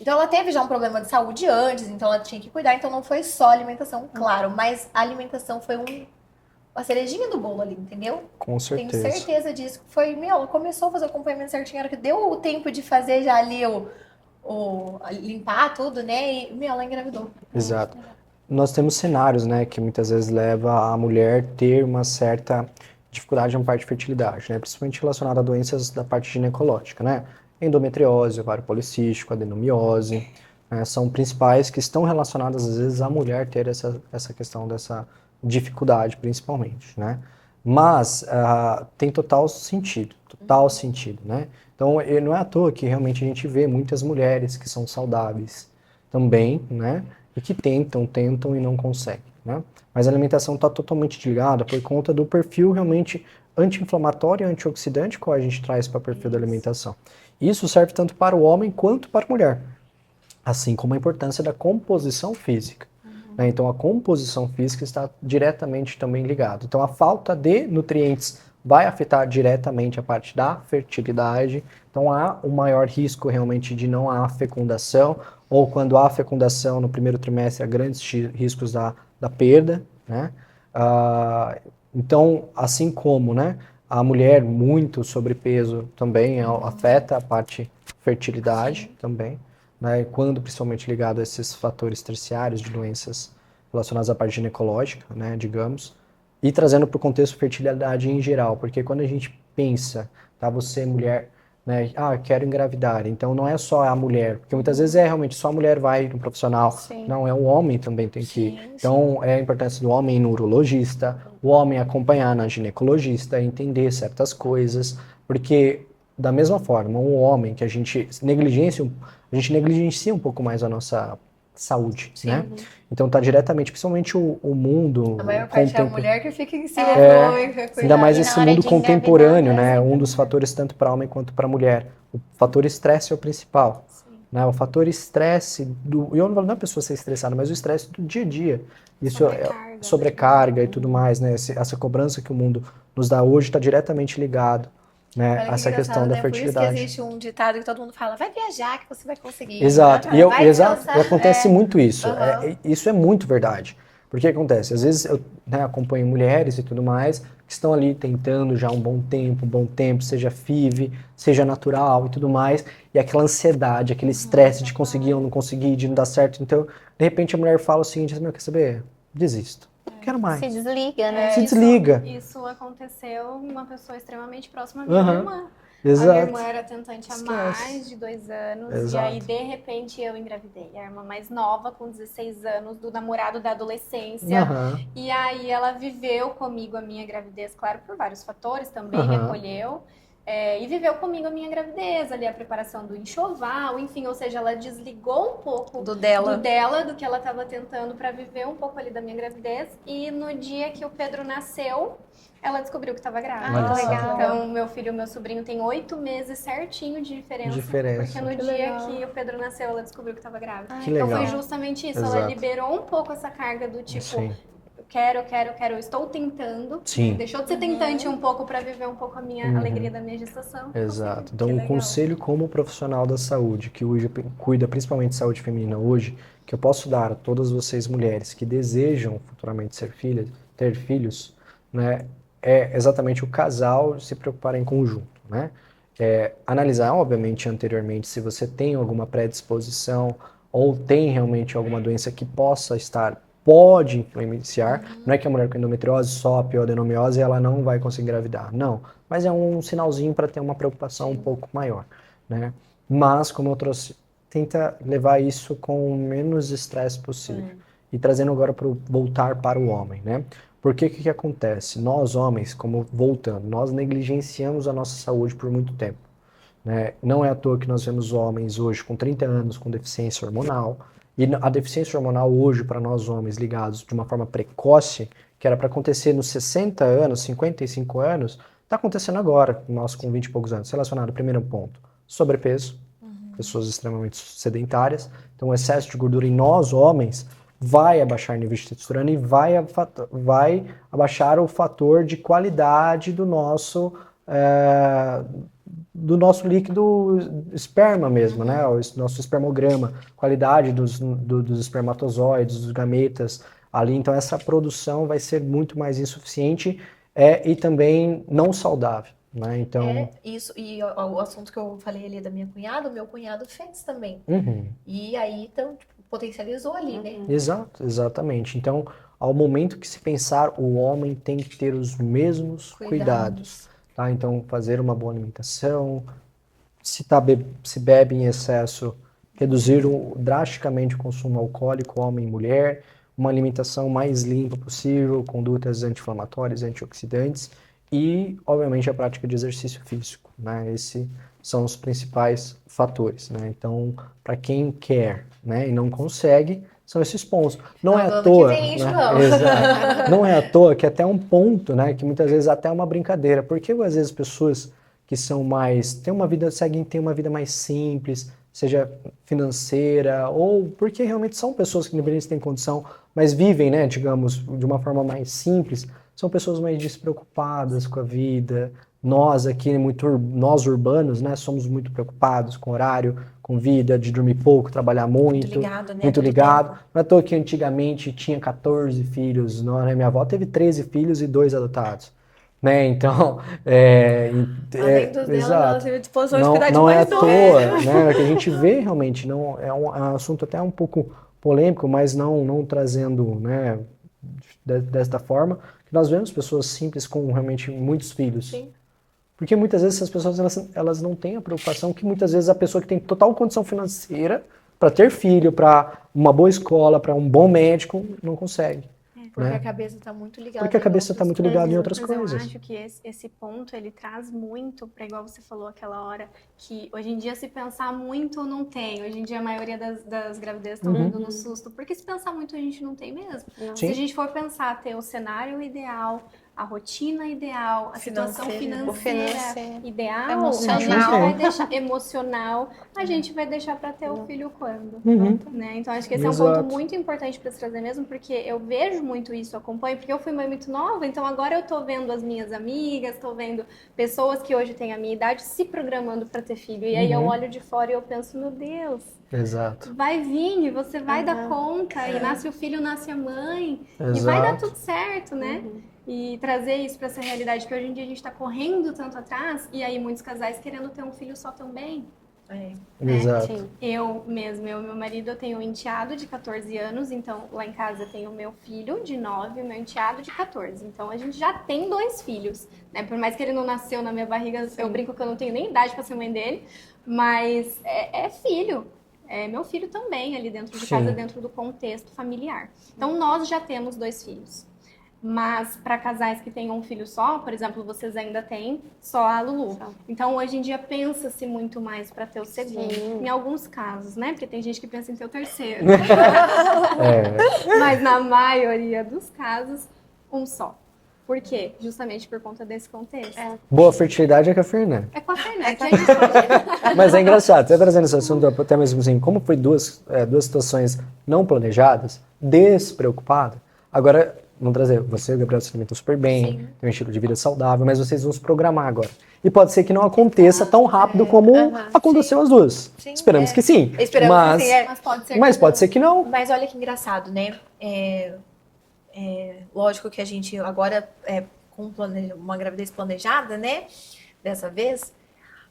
Então ela teve já um problema de saúde antes, então ela tinha que cuidar. Então não foi só alimentação, claro. Mas a alimentação foi uma cerejinha do bolo ali, entendeu? Com Tenho certeza. certeza disso. Foi, ela começou a fazer o acompanhamento certinho, a hora que deu o tempo de fazer já ali limpar tudo, né? E, ela engravidou. Exato. Nós temos cenários, né, que muitas vezes leva a mulher ter uma certa dificuldade na parte de fertilidade, né, principalmente relacionada a doenças da parte ginecológica, né, endometriose, ovário policístico, adenomiose, né, são principais que estão relacionadas às vezes à mulher ter essa questão dessa dificuldade, principalmente, né. Mas tem total sentido, né. Então, não é à toa que realmente a gente vê muitas mulheres que são saudáveis também, né, e que tentam e não conseguem, né? Mas a alimentação está totalmente desligada por conta do perfil realmente anti-inflamatório e antioxidante que a gente traz para o perfil da alimentação. Isso serve tanto para o homem quanto para a mulher, assim como a importância da composição física. Né? Então, a composição física está diretamente também ligada. Então, a falta de nutrientes vai afetar diretamente a parte da fertilidade. Então, há um maior risco realmente de não há fecundação, ou quando há fecundação no primeiro trimestre, há grandes riscos da perda, né? Então, assim como, né, a mulher muito sobrepeso também afeta a parte fertilidade também, né? Quando principalmente ligado a esses fatores terciários de doenças relacionadas à parte ginecológica, né, digamos, e trazendo para o contexto fertilidade em geral, porque quando a gente pensa, tá, você mulher, né, quero engravidar, então não é só a mulher, porque muitas vezes realmente só a mulher vai no profissional, Sim. não, é o homem também tem que ir. Então é a importância do homem ir no urologista, o homem acompanhar na ginecologista, entender certas coisas, porque da mesma forma, um homem que a gente negligencia um pouco mais a nossa saúde, né? Então tá diretamente, principalmente o mundo A maior parte é a contem- mulher que fica em cima É, do homem. Ainda mais E na esse hora mundo de engravidar, contemporâneo, é né? sempre Um dos fatores tanto para homem quanto para mulher. O fator estresse é o principal, né? O fator estresse e eu não falo da pessoa ser estressada, mas o estresse do dia a dia. Isso é sobrecarga e tudo mais, né? Essa cobrança que o mundo nos dá hoje está diretamente ligado, né? Olha A que essa questão engraçado, da né? Por isso que fertilidade. existe um ditado que todo mundo fala, vai viajar que você vai conseguir. Exato. Vai descansar. E acontece muito isso. Aham. Isso é muito verdade. Porque acontece, às vezes eu, né, acompanho mulheres e tudo mais que estão ali tentando já um bom tempo, seja FIV, seja natural e tudo mais, e aquela ansiedade, aquele estresse de conseguir ou não conseguir, de não dar certo. Então, de repente a mulher fala o seguinte, assim, meu, quer saber? Desisto. Não quero mais. Se desliga, né? Se desliga. Isso aconteceu em uma pessoa extremamente próxima à minha Aham. irmã. A minha Exato. irmã era tentante há Esquece. mais de 2 anos. E Exato. aí, de repente, eu engravidei. A irmã mais nova, com 16 anos, do namorado da adolescência. Aham. E aí, ela viveu comigo a minha gravidez, claro, por vários fatores, também me Aham. acolheu. E viveu comigo a minha gravidez, ali a preparação do enxoval, enfim, ou seja, ela desligou um pouco Do dela. do que ela estava tentando para viver um pouco ali da minha gravidez. E no dia que o Pedro nasceu, ela descobriu que estava grávida. Olha só. Legal. Então, meu filho e meu sobrinho têm 8 meses certinho de diferença. Porque no Que dia legal. que o Pedro nasceu, ela descobriu que estava grávida. Que Então legal. foi justamente isso. Ela Exato. liberou um pouco essa carga do tipo, Sim. quero, eu estou tentando. Sim. Deixou de ser tentante um pouco para viver um pouco a minha alegria da minha gestação. Exato. Então, Que o legal. conselho como profissional da saúde, que hoje cuida principalmente de saúde feminina hoje, que eu posso dar a todas vocês mulheres que desejam futuramente ter filhos, né, é exatamente o casal se preocupar em conjunto, né? Analisar, obviamente, anteriormente, se você tem alguma predisposição ou tem realmente alguma doença que pode influenciar. Não é que a mulher com endometriose, SOP ou adenomiose, ela não vai conseguir engravidar. Não. Mas é um sinalzinho para ter uma preocupação um pouco maior, né? Mas, como eu trouxe, tenta levar isso com o menos estresse possível. E trazendo agora para voltar para o homem, né? Porque que acontece? Nós, homens, nós negligenciamos a nossa saúde por muito tempo, né? Não é à toa que nós vemos homens hoje com 30 anos com deficiência hormonal. E a deficiência hormonal hoje, para nós homens ligados de uma forma precoce, que era para acontecer nos 60 anos, 55 anos, está acontecendo agora, nós com 20 e poucos anos. Relacionado, primeiro ponto, sobrepeso, pessoas extremamente sedentárias. Então, o excesso de gordura em nós, homens, vai abaixar o nível de testosterona e vai abaixar o fator de qualidade do nosso líquido esperma mesmo, né? O nosso espermograma, qualidade dos espermatozoides, dos gametas ali. Então, essa produção vai ser muito mais insuficiente e também não saudável, né? Então... Isso, e o assunto que eu falei ali da minha cunhada, o meu cunhado fez também. E aí, então, tipo, potencializou ali, né? Exato, exatamente. Então, ao momento que se pensar, o homem tem que ter os mesmos cuidados. Tá? Então, fazer uma boa alimentação, se bebe em excesso, reduzir drasticamente o consumo alcoólico, homem e mulher, uma alimentação mais limpa possível, condutas anti-inflamatórias, antioxidantes e, obviamente, a prática de exercício físico, né? Esses são os principais fatores, né? Então, para quem quer, né, e não consegue, são esses pontos. Não é à toa, né? Exato. Não é à toa que até um ponto, né, que muitas vezes até é uma brincadeira, porque às vezes pessoas que são têm uma vida mais simples, seja financeira, ou porque realmente são pessoas que independente se têm condição, mas vivem, né, digamos, de uma forma mais simples, são pessoas mais despreocupadas com a vida. Nós aqui, nós urbanos, né, somos muito preocupados com horário, com vida, de dormir pouco, trabalhar muito. Muito ligado, né? Muito ligado. Não é à toa que antigamente tinha 14 filhos, não, né? Minha avó teve 13 filhos e 2 adotados. Né? Então, além dos dela, ela teve disposição de cuidar de não é à mais toa, né? O que a gente vê realmente, não, é um assunto até um pouco polêmico, mas não trazendo, né, desta forma, que nós vemos pessoas simples com realmente muitos filhos. Sim. Porque muitas vezes essas pessoas elas não têm a preocupação que muitas vezes a pessoa que tem total condição financeira para ter filho, para uma boa escola, para um bom médico, não consegue. Porque né? a cabeça tá muito ligada Porque a em cabeça tá outras muito ligada em coisas. outras Mas coisas. eu acho que esse ponto, ele traz muito para, igual você falou aquela hora, que hoje em dia se pensar muito não tem. Hoje em dia a maioria das gravidezes estão vindo no susto, porque se pensar muito a gente não tem mesmo. Se a Sim. gente for pensar, ter o cenário ideal, a rotina ideal, a situação Financeira. financeira ideal, Emocional. a gente vai deixar emocional, a gente vai deixar para ter o filho quando? Né? Então acho que esse é um Exato. ponto muito importante para se trazer mesmo, porque eu vejo muito isso, acompanho, porque eu fui mãe muito nova, então agora eu tô vendo as minhas amigas, tô vendo pessoas que hoje têm a minha idade se programando para ter filho. E aí eu olho de fora e eu penso, meu Deus, Exato. vai vir, você vai dar conta, e nasce o filho, nasce a mãe, e vai dar Exato. tudo certo, né? E trazer isso para essa realidade, que hoje em dia a gente tá correndo tanto atrás, e aí muitos casais querendo ter um filho só também. Exato. Eu mesmo, eu e meu marido, eu tenho um enteado de 14 anos, então lá em casa eu tenho o meu filho de 9 e o meu enteado de 14. Então a gente já tem 2 filhos, né? Por mais que ele não nasceu na minha barriga, eu brinco que eu não tenho nem idade para ser mãe dele, mas é filho. É meu filho também ali dentro de casa, Sim. dentro do contexto familiar. Então nós já temos 2 filhos. Mas para casais que têm um filho só, por exemplo, vocês ainda têm só a Lulu. Então hoje em dia pensa-se muito mais para ter o segundo. Em alguns casos, né? Porque tem gente que pensa em ter o terceiro. Mas na maioria dos casos, um só. Por quê? Justamente por conta desse contexto. Boa fertilidade é com a Fernanda. É com a Fernanda. Que a gente pode... Mas é engraçado, até trazendo esse assunto, até mesmo assim, como foi duas situações não planejadas, despreocupado. Agora, vamos trazer, você e o Gabriel se alimentam super bem, tem um estilo de vida saudável, mas vocês vão se programar agora. E pode ser que não aconteça tão rápido como aconteceu as duas. Sim, Esperamos que sim. Esperamos mas, que sim, Mas pode ser mas que pode não. ser que não. Mas olha que engraçado, né? Lógico que a gente agora, com uma gravidez planejada, né? Dessa vez,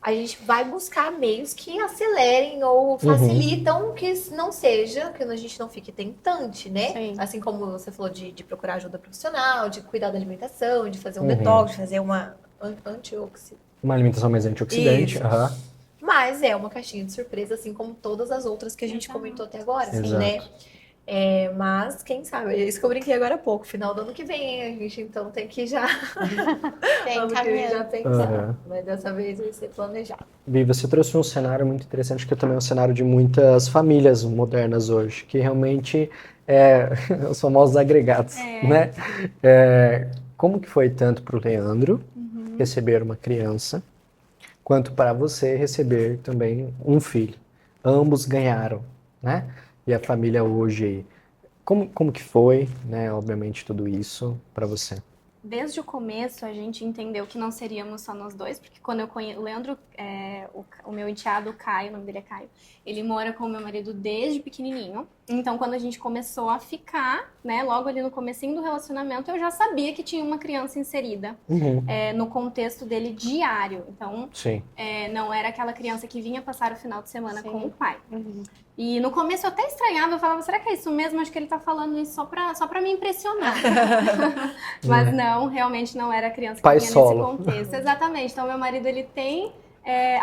a gente vai buscar meios que acelerem ou facilitam que não seja, que a gente não fique tentante, né? Sim. Assim como você falou de procurar ajuda profissional, de cuidar da alimentação, de fazer um detox, de fazer uma antioxidante. Uma alimentação mais antioxidante. Isso. aham. Mas é uma caixinha de surpresa, assim como todas as outras que a gente comentou até agora, assim, Exato. né? Mas quem sabe, é isso que eu brinquei agora há pouco, final do ano que vem, hein? A gente então tem que já, ano que vem já pensar, mas dessa vez vai ser planejado. Vi, você trouxe um cenário muito interessante, que também é um cenário de muitas famílias modernas hoje, que realmente é os famosos agregados, né? Como que foi tanto para o Leandro receber uma criança, quanto para você receber também um filho? Ambos ganharam, né? E a família hoje, como que foi, né? Obviamente tudo isso para você. Desde o começo a gente entendeu que não seríamos só nós dois, porque quando eu conheço o Leandro, o meu enteado, o Caio, o nome dele é Caio, ele mora com o meu marido desde pequenininho. Então quando a gente começou a ficar, né, logo ali no comecinho do relacionamento, eu já sabia que tinha uma criança inserida no contexto dele diário. Então Sim. não era aquela criança que vinha passar o final de semana com o pai. E no começo eu até estranhava, eu falava, será que é isso mesmo? Acho que ele tá falando isso só pra me impressionar. Mas não, realmente não era a criança que Pai vinha solo. nesse contexto. Exatamente. Então meu marido, ele tem...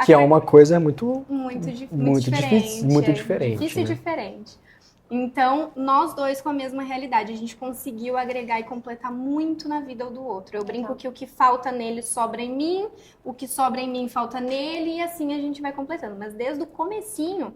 Que é uma coisa muito diferente. difícil, muito diferente, Difícil né? e diferente. Então, nós dois com a mesma realidade, a gente conseguiu agregar e completar muito na vida um do outro. Eu brinco que o que falta nele sobra em mim, o que sobra em mim falta nele, e assim a gente vai completando. Mas desde o comecinho,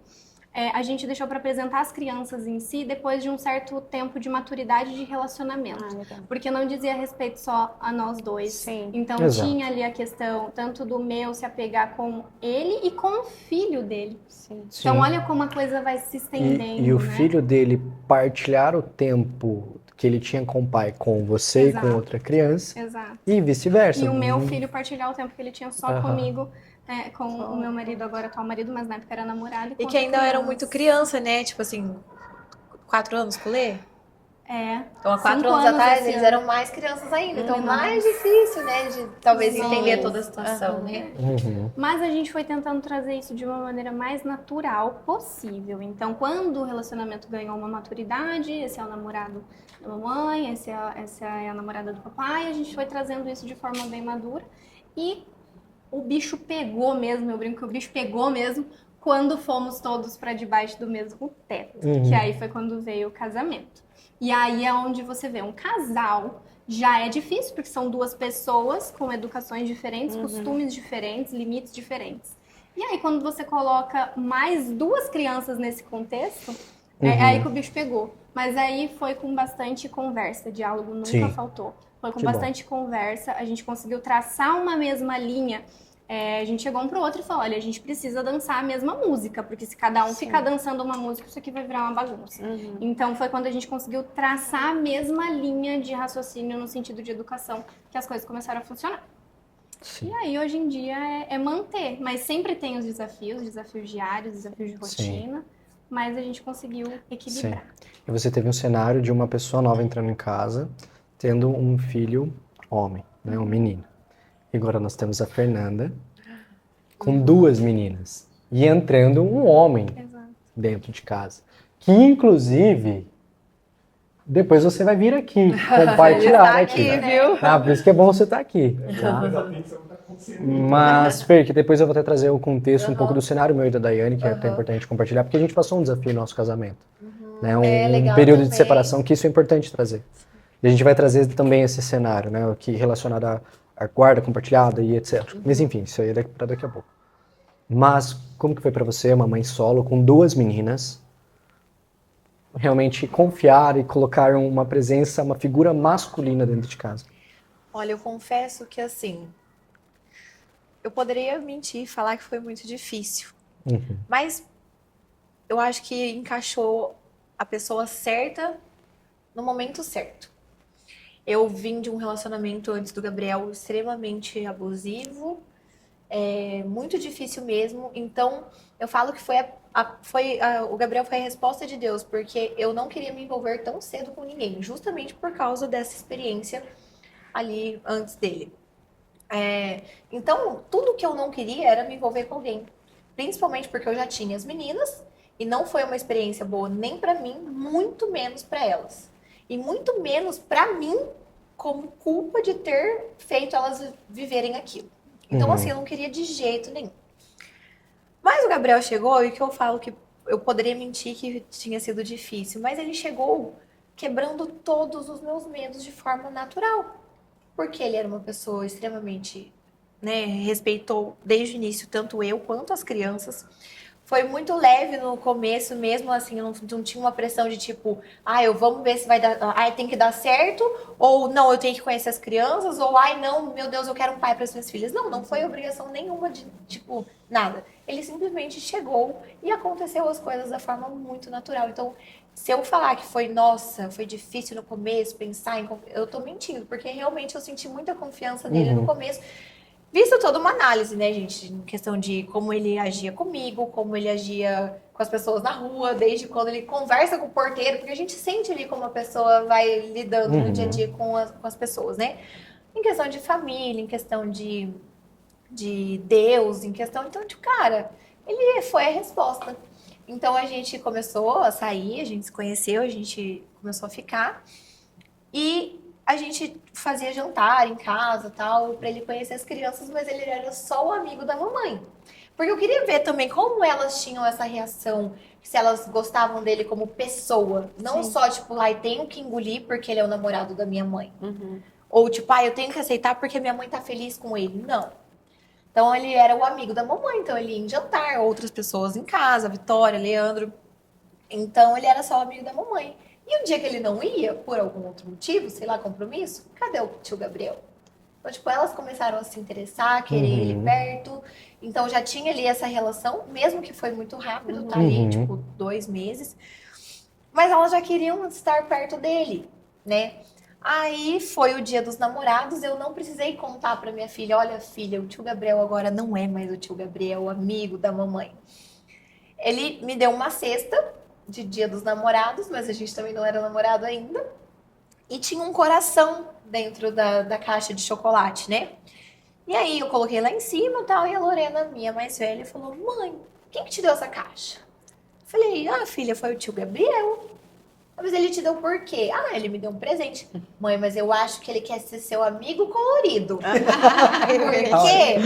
a gente deixou para apresentar as crianças em si depois de um certo tempo de maturidade de relacionamento. Porque não dizia respeito só a nós dois. Sim. Então Exato. tinha ali a questão tanto do meu se apegar com ele e com o filho dele. Sim. Então olha como a coisa vai se estendendo, E o né? filho dele partilhar o tempo que ele tinha com o pai com você Exato. e com outra criança, Exato. e vice-versa. E o meu filho partilhar o tempo que ele tinha só Aham. comigo, com o meu marido, agora atual marido, mas na época era namorado. E com que ainda outra eram muito criança, né? Tipo assim, 4 anos com o Lê? Então, há 4 5 anos anos atrás, esse eles ano. eram mais crianças ainda. Então, Menores. mais difícil, né? De talvez Sim. entender toda a situação, né? Uhum. Mas a gente foi tentando trazer isso de uma maneira mais natural possível. Então, quando o relacionamento ganhou uma maturidade, esse é o namorado da mamãe, essa é a namorada do papai, a gente foi trazendo isso de forma bem madura. E o bicho pegou mesmo, eu brinco que o bicho pegou mesmo, quando fomos todos para debaixo do mesmo teto, Uhum. que aí foi quando veio o casamento. E aí é onde você vê um casal, já é difícil, porque são duas pessoas com educações diferentes, costumes diferentes, limites diferentes. E aí quando você coloca mais duas crianças nesse contexto, é aí que o bicho pegou. Mas aí foi com bastante conversa, diálogo nunca Sim. faltou. Foi com Que bom. bastante conversa, a gente conseguiu traçar uma mesma linha. A gente chegou um pro outro e falou, olha, a gente precisa dançar a mesma música, porque se cada um ficar dançando uma música, isso aqui vai virar uma bagunça. Então foi quando a gente conseguiu traçar a mesma linha de raciocínio no sentido de educação, que as coisas começaram a funcionar. Sim. E aí hoje em dia é manter, mas sempre tem os desafios diários, desafios de rotina, mas a gente conseguiu equilibrar. E você teve um cenário de uma pessoa nova entrando em casa, tendo um filho homem, né, um menino. E agora nós temos a Fernanda com duas meninas e entrando um homem Exato. dentro de casa. Que, inclusive, depois você vai vir aqui compartilhar aqui. viu? Ah, por isso que é bom você estar aqui. Tá? Mas, Fer, que depois eu vou até trazer o contexto um pouco do cenário meu e da Daiane, que é até importante compartilhar, porque a gente passou um desafio no nosso casamento. Né? Um legal período de também. separação, que isso é importante trazer. E a gente vai trazer também esse cenário, né? Que relacionado à guarda compartilhada e etc. Mas enfim, isso aí é para daqui a pouco. Mas como que foi para você, uma mãe solo com duas meninas, realmente confiar e colocar uma presença, uma figura masculina dentro de casa? Olha, eu confesso que assim, eu poderia mentir e falar que foi muito difícil, mas eu acho que encaixou a pessoa certa no momento certo. Eu vim de um relacionamento antes do Gabriel extremamente abusivo, muito difícil mesmo. Então, eu falo que o Gabriel foi a resposta de Deus, porque eu não queria me envolver tão cedo com ninguém, justamente por causa dessa experiência ali antes dele. Então, tudo que eu não queria era me envolver com alguém, principalmente porque eu já tinha as meninas e não foi uma experiência boa nem pra mim, muito menos pra elas. E muito menos pra mim, como culpa de ter feito elas viverem aquilo. Então, assim, eu não queria de jeito nenhum. Mas o Gabriel chegou, e que eu falo que eu poderia mentir que tinha sido difícil, mas ele chegou quebrando todos os meus medos de forma natural. Porque ele era uma pessoa extremamente, né, respeitou desde o início tanto eu quanto as crianças. Foi muito leve no começo mesmo, assim, eu não tinha uma pressão de tipo, vamos ver se vai dar, tem que dar certo, ou não, eu tenho que conhecer as crianças, ou não, meu Deus, eu quero um pai para as minhas filhas. Não foi obrigação nenhuma de, tipo, nada. Ele simplesmente chegou e aconteceu as coisas da forma muito natural. Então, se eu falar que foi difícil no começo, pensar em... Eu tô mentindo, porque realmente eu senti muita confiança nele no começo. Visto toda uma análise, né, gente, em questão de como ele agia comigo, como ele agia com as pessoas na rua, desde quando ele conversa com o porteiro, porque a gente sente ali como a pessoa vai lidando no dia a dia com as pessoas, né? Em questão de família, em questão de Deus, em questão... Então, cara, ele foi a resposta. Então, a gente começou a sair, a gente se conheceu, a gente começou a ficar. E a gente fazia jantar em casa, tal, pra ele conhecer as crianças, mas ele era só o amigo da mamãe. Porque eu queria ver também como elas tinham essa reação, se elas gostavam dele como pessoa. Não só, tipo, tenho que engolir porque ele é o namorado da minha mãe. Ou, tipo, eu tenho que aceitar porque minha mãe tá feliz com ele. Não. Então, ele era o amigo da mamãe. Então, ele ia em jantar, outras pessoas em casa, Vitória, Leandro. Então, ele era só o amigo da mamãe. E um dia que ele não ia, por algum outro motivo, sei lá, compromisso, cadê o tio Gabriel? Então, tipo, elas começaram a se interessar, querer ele perto. Então, já tinha ali essa relação, mesmo que foi muito rápido, tá ali, tipo, 2 meses. Mas elas já queriam estar perto dele, né? Aí foi o dia dos namorados, eu não precisei contar pra minha filha, olha, filha, o tio Gabriel agora não é mais o tio Gabriel, o amigo da mamãe. Ele me deu uma cesta de dia dos namorados, mas a gente também não era namorado ainda. E tinha um coração dentro da caixa de chocolate, né? E aí eu coloquei lá em cima e tal, e a Lorena, minha mais velha, falou, mãe, quem que te deu essa caixa? Eu falei, filha, foi o tio Gabriel. Mas ele te deu por quê? Ele me deu um presente. Mãe, mas eu acho que ele quer ser seu amigo colorido. Por quê?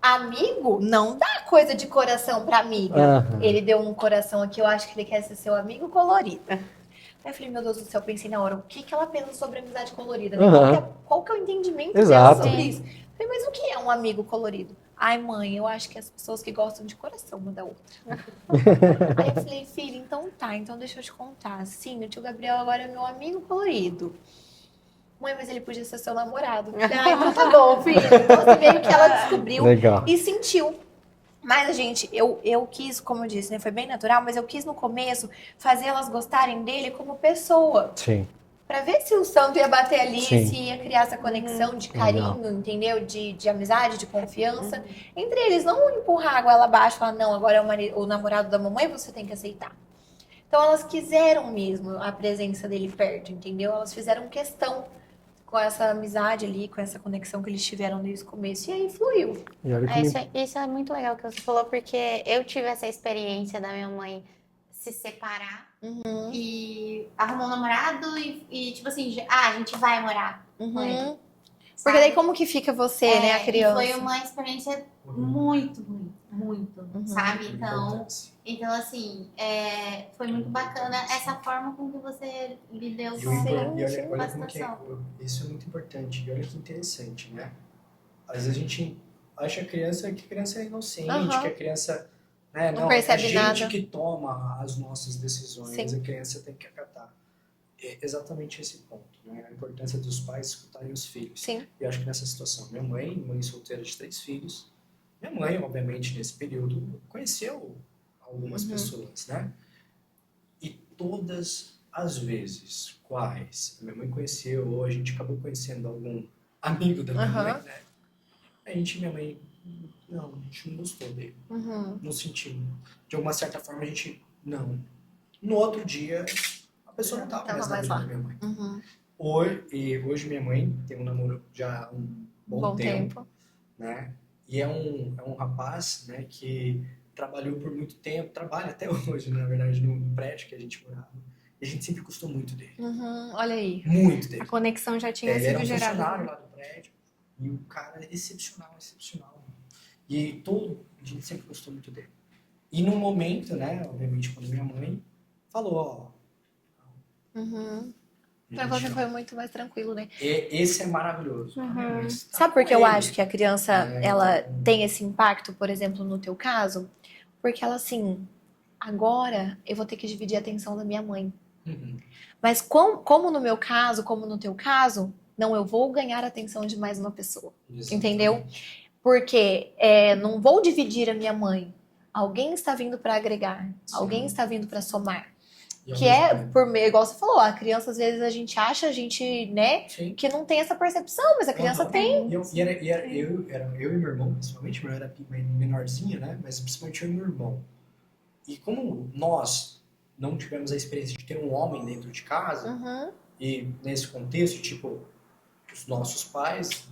amigo não dá coisa de coração pra amiga. Aham. Ele deu um coração aqui, eu acho que ele quer ser seu amigo colorido. Aí eu falei, meu Deus do céu, pensei na hora, o que que ela pensa sobre amizade colorida? Né? Qual que é o entendimento dela Exato. sobre isso? Eu falei, mas o que é um amigo colorido? Ai, mãe, eu acho que as pessoas que gostam de coração uma da outra. Aí eu falei, filho, então tá, então deixa eu te contar. Sim, o tio Gabriel agora é meu amigo colorido. Mãe, mas ele podia ser seu namorado. Ah, então tá bom, filho. Então você meio que ela descobriu Legal. e sentiu. Mas, gente, eu quis, como eu disse, né? Foi bem natural, mas eu quis no começo fazer elas gostarem dele como pessoa. Sim. Pra ver se o santo ia bater ali, Sim. se ia criar essa conexão de carinho, entendeu? De amizade, de confiança. Entre eles, não empurrar a goela abaixo e falar, não, agora é o namorado da mamãe, você tem que aceitar. Então, elas quiseram mesmo a presença dele perto, entendeu? Elas fizeram questão com essa amizade ali, com essa conexão que eles tiveram desde o começo. E aí fluiu. E olha que Isso é muito legal que você falou, porque eu tive essa experiência da minha mãe se separar e arrumou um namorado e tipo assim, a gente vai morar com ele. Porque daí como que fica você, né, a E criança? foi uma experiência muito ruim, muito, sabe? Então assim, foi muito bacana essa forma com que você lidou E com olha a como que situação. isso é muito importante. E olha que interessante, né? Às vezes a gente acha que a criança é inocente, que a criança, né, Não percebe é a gente nada. que toma as nossas decisões, Sim. a criança tem que acatar. É exatamente esse ponto, né? A importância dos pais escutarem os filhos. Sim. E eu acho que nessa situação, mãe solteira de 3 filhos, minha mãe, obviamente, nesse período, conheceu algumas pessoas, né? E todas as vezes quais a minha mãe conheceu, ou a gente acabou conhecendo algum amigo da minha mãe, né? Minha mãe, não, a gente não gostou dele. Não sentiu. De alguma certa forma, a gente, não. No outro dia, a pessoa não estava mais na vida da minha mãe. Hoje minha mãe tem um namoro já há um bom tempo, né? E é um rapaz, né, que trabalhou por muito tempo, trabalha até hoje, na verdade, no prédio que a gente morava. E a gente sempre gostou muito dele. Olha aí. Muito dele. A conexão já tinha Ele era sido um gerada. funcionário lá do prédio. E o cara é excepcional. E a gente sempre gostou muito dele. E num momento, né, obviamente, quando minha mãe falou, Pra você foi muito mais tranquilo, né? Esse é maravilhoso. Sabe por que eu acho que a criança, ela tem esse impacto, por exemplo, no teu caso? Porque ela, assim, agora eu vou ter que dividir a atenção da minha mãe. Mas como no meu caso, como no teu caso, não, eu vou ganhar a atenção de mais uma pessoa. Entendeu? Porque não vou dividir a minha mãe. Alguém está vindo para agregar. Sim. Alguém está vindo para somar. E Que por meio, igual você falou, a criança às vezes a gente acha, né, Sim. que não tem essa percepção, mas a criança tem. E era eu e meu irmão, principalmente, meu irmão era menorzinho, né? Mas principalmente eu e meu irmão. E como nós não tivemos a experiência de ter um homem dentro de casa, e nesse contexto, tipo, os nossos pais,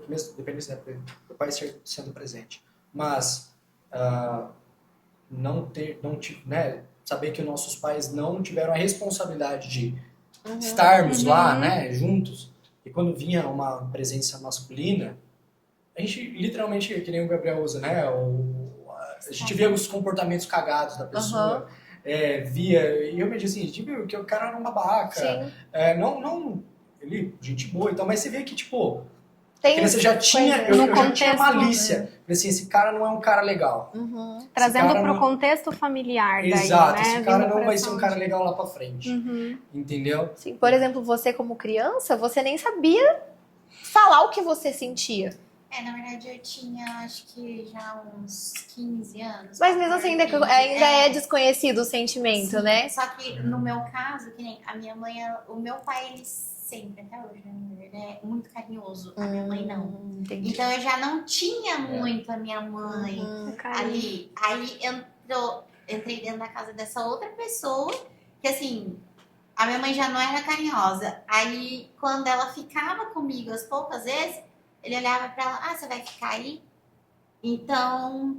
mesmo dependendo do meu pai sendo presente, mas né, saber que os nossos pais não tiveram a responsabilidade de estarmos lá, né, juntos, e quando vinha uma presença masculina, a gente literalmente, que nem o Gabriel usa, né, a gente via os comportamentos cagados da pessoa, via, e eu me dizia assim, tipo, que o cara era um babaca, não, ele, gente boa e tal, mas você vê que, tipo, a criança já tinha, eu já tinha malícia. Assim, esse cara não é um cara legal. Trazendo para o contexto familiar daí, exato, né? Esse cara não vai ser um cara legal lá pra frente. Entendeu? Sim, por exemplo, você como criança, você nem sabia falar o que você sentia. Na verdade eu tinha, acho que já uns 15 anos. Mas mesmo assim, ainda é desconhecido o sentimento, Sim, né? Só que no meu caso, que nem a minha mãe, o meu pai, ele sempre, até hoje, ele é muito carinhoso. A minha mãe não. Entendi. Então eu já não tinha muito a minha mãe ali. Aí entrei dentro da casa dessa outra pessoa, que assim, a minha mãe já não era carinhosa. Aí quando ela ficava comigo as poucas vezes, ele olhava pra ela, você vai ficar aí? Então,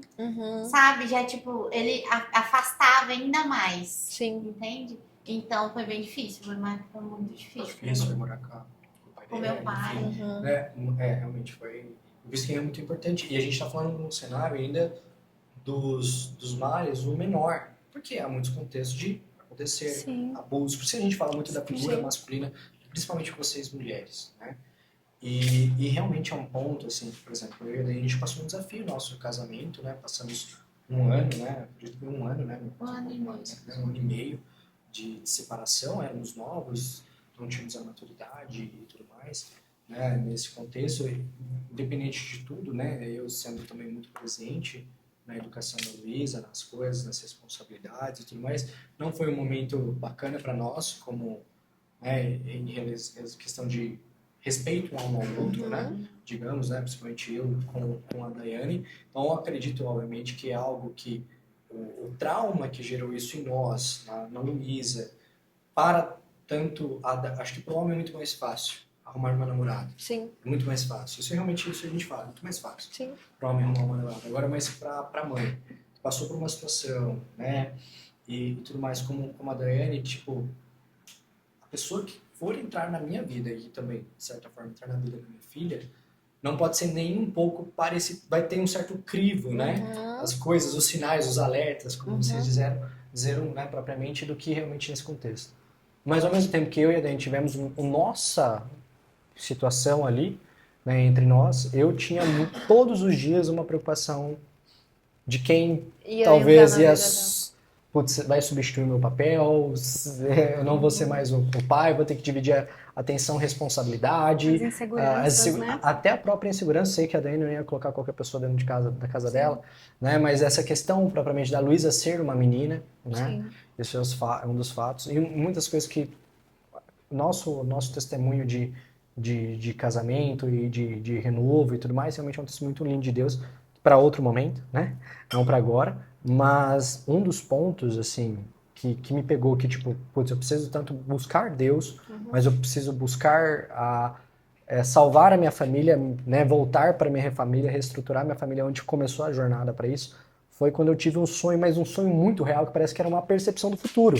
sabe, já tipo, ele afastava ainda mais. Sim. Entende? Então foi bem difícil, foi uma época muito difícil. Isso, foi morar com o pai Com dele, meu pai. enfim, né? Realmente foi Eu vi que é muito importante. E a gente está falando num cenário ainda dos males, o menor. Porque há muitos contextos de acontecer Sim. abuso. Por isso a gente fala muito da figura masculina, principalmente vocês mulheres, né? E realmente é um ponto, assim, por exemplo, eu e a Dani, a gente passou um desafio no nosso casamento, né? Passamos um ano, né? Acredito que um ano, né? Um ano e meio. Né? Um ano e meio de separação, éramos novos, não tínhamos a maturidade e tudo mais, né? Nesse contexto, independente de tudo, né? Eu sendo também muito presente na educação da Luísa, nas coisas, nas responsabilidades e tudo mais, não foi um momento bacana para nós, como, né, em questão de respeito um ao outro, né? Digamos, né? Principalmente eu com a Daiane. Então, eu acredito, obviamente, que é algo que o trauma que gerou isso em nós, na Luísa, para tanto, acho que para o homem é muito mais fácil arrumar uma namorada. Sim. Muito mais fácil. Isso é realmente isso que a gente fala, muito mais fácil. Sim. Para o homem arrumar uma namorada. Agora, mais para a mãe, que passou por uma situação, né? E tudo mais, como a Daiane, tipo, a pessoa que for entrar na minha vida e também, de certa forma, entrar na vida da minha filha, não pode ser nem um pouco parecido, vai ter um certo crivo, né? As coisas, os sinais, os alertas, como vocês disseram, né, propriamente, do que realmente nesse contexto. Mas ao mesmo tempo que eu e a Dani tivemos nossa situação ali, né, entre nós, eu tinha todos os dias uma preocupação de quem talvez putz, vai substituir meu papel, eu não vou ser mais o pai, vou ter que dividir a atenção, responsabilidade, As inseguranças, né? até a própria insegurança. Sei que a Dani não ia colocar qualquer pessoa dentro de casa, da casa dela, né? Mas essa questão propriamente da Luísa ser uma menina, né? Esse é um dos fatos. E muitas coisas que nosso testemunho de casamento e de renovo e tudo mais, realmente é um testemunho muito lindo de Deus para outro momento, né? Não para agora. Mas um dos pontos, assim, que me pegou, que tipo, putz, eu preciso tanto buscar Deus, mas eu preciso buscar salvar a minha família, né, voltar para minha família, reestruturar minha família, onde começou a jornada para isso, foi quando eu tive um sonho, mas um sonho muito real, que parece que era uma percepção do futuro,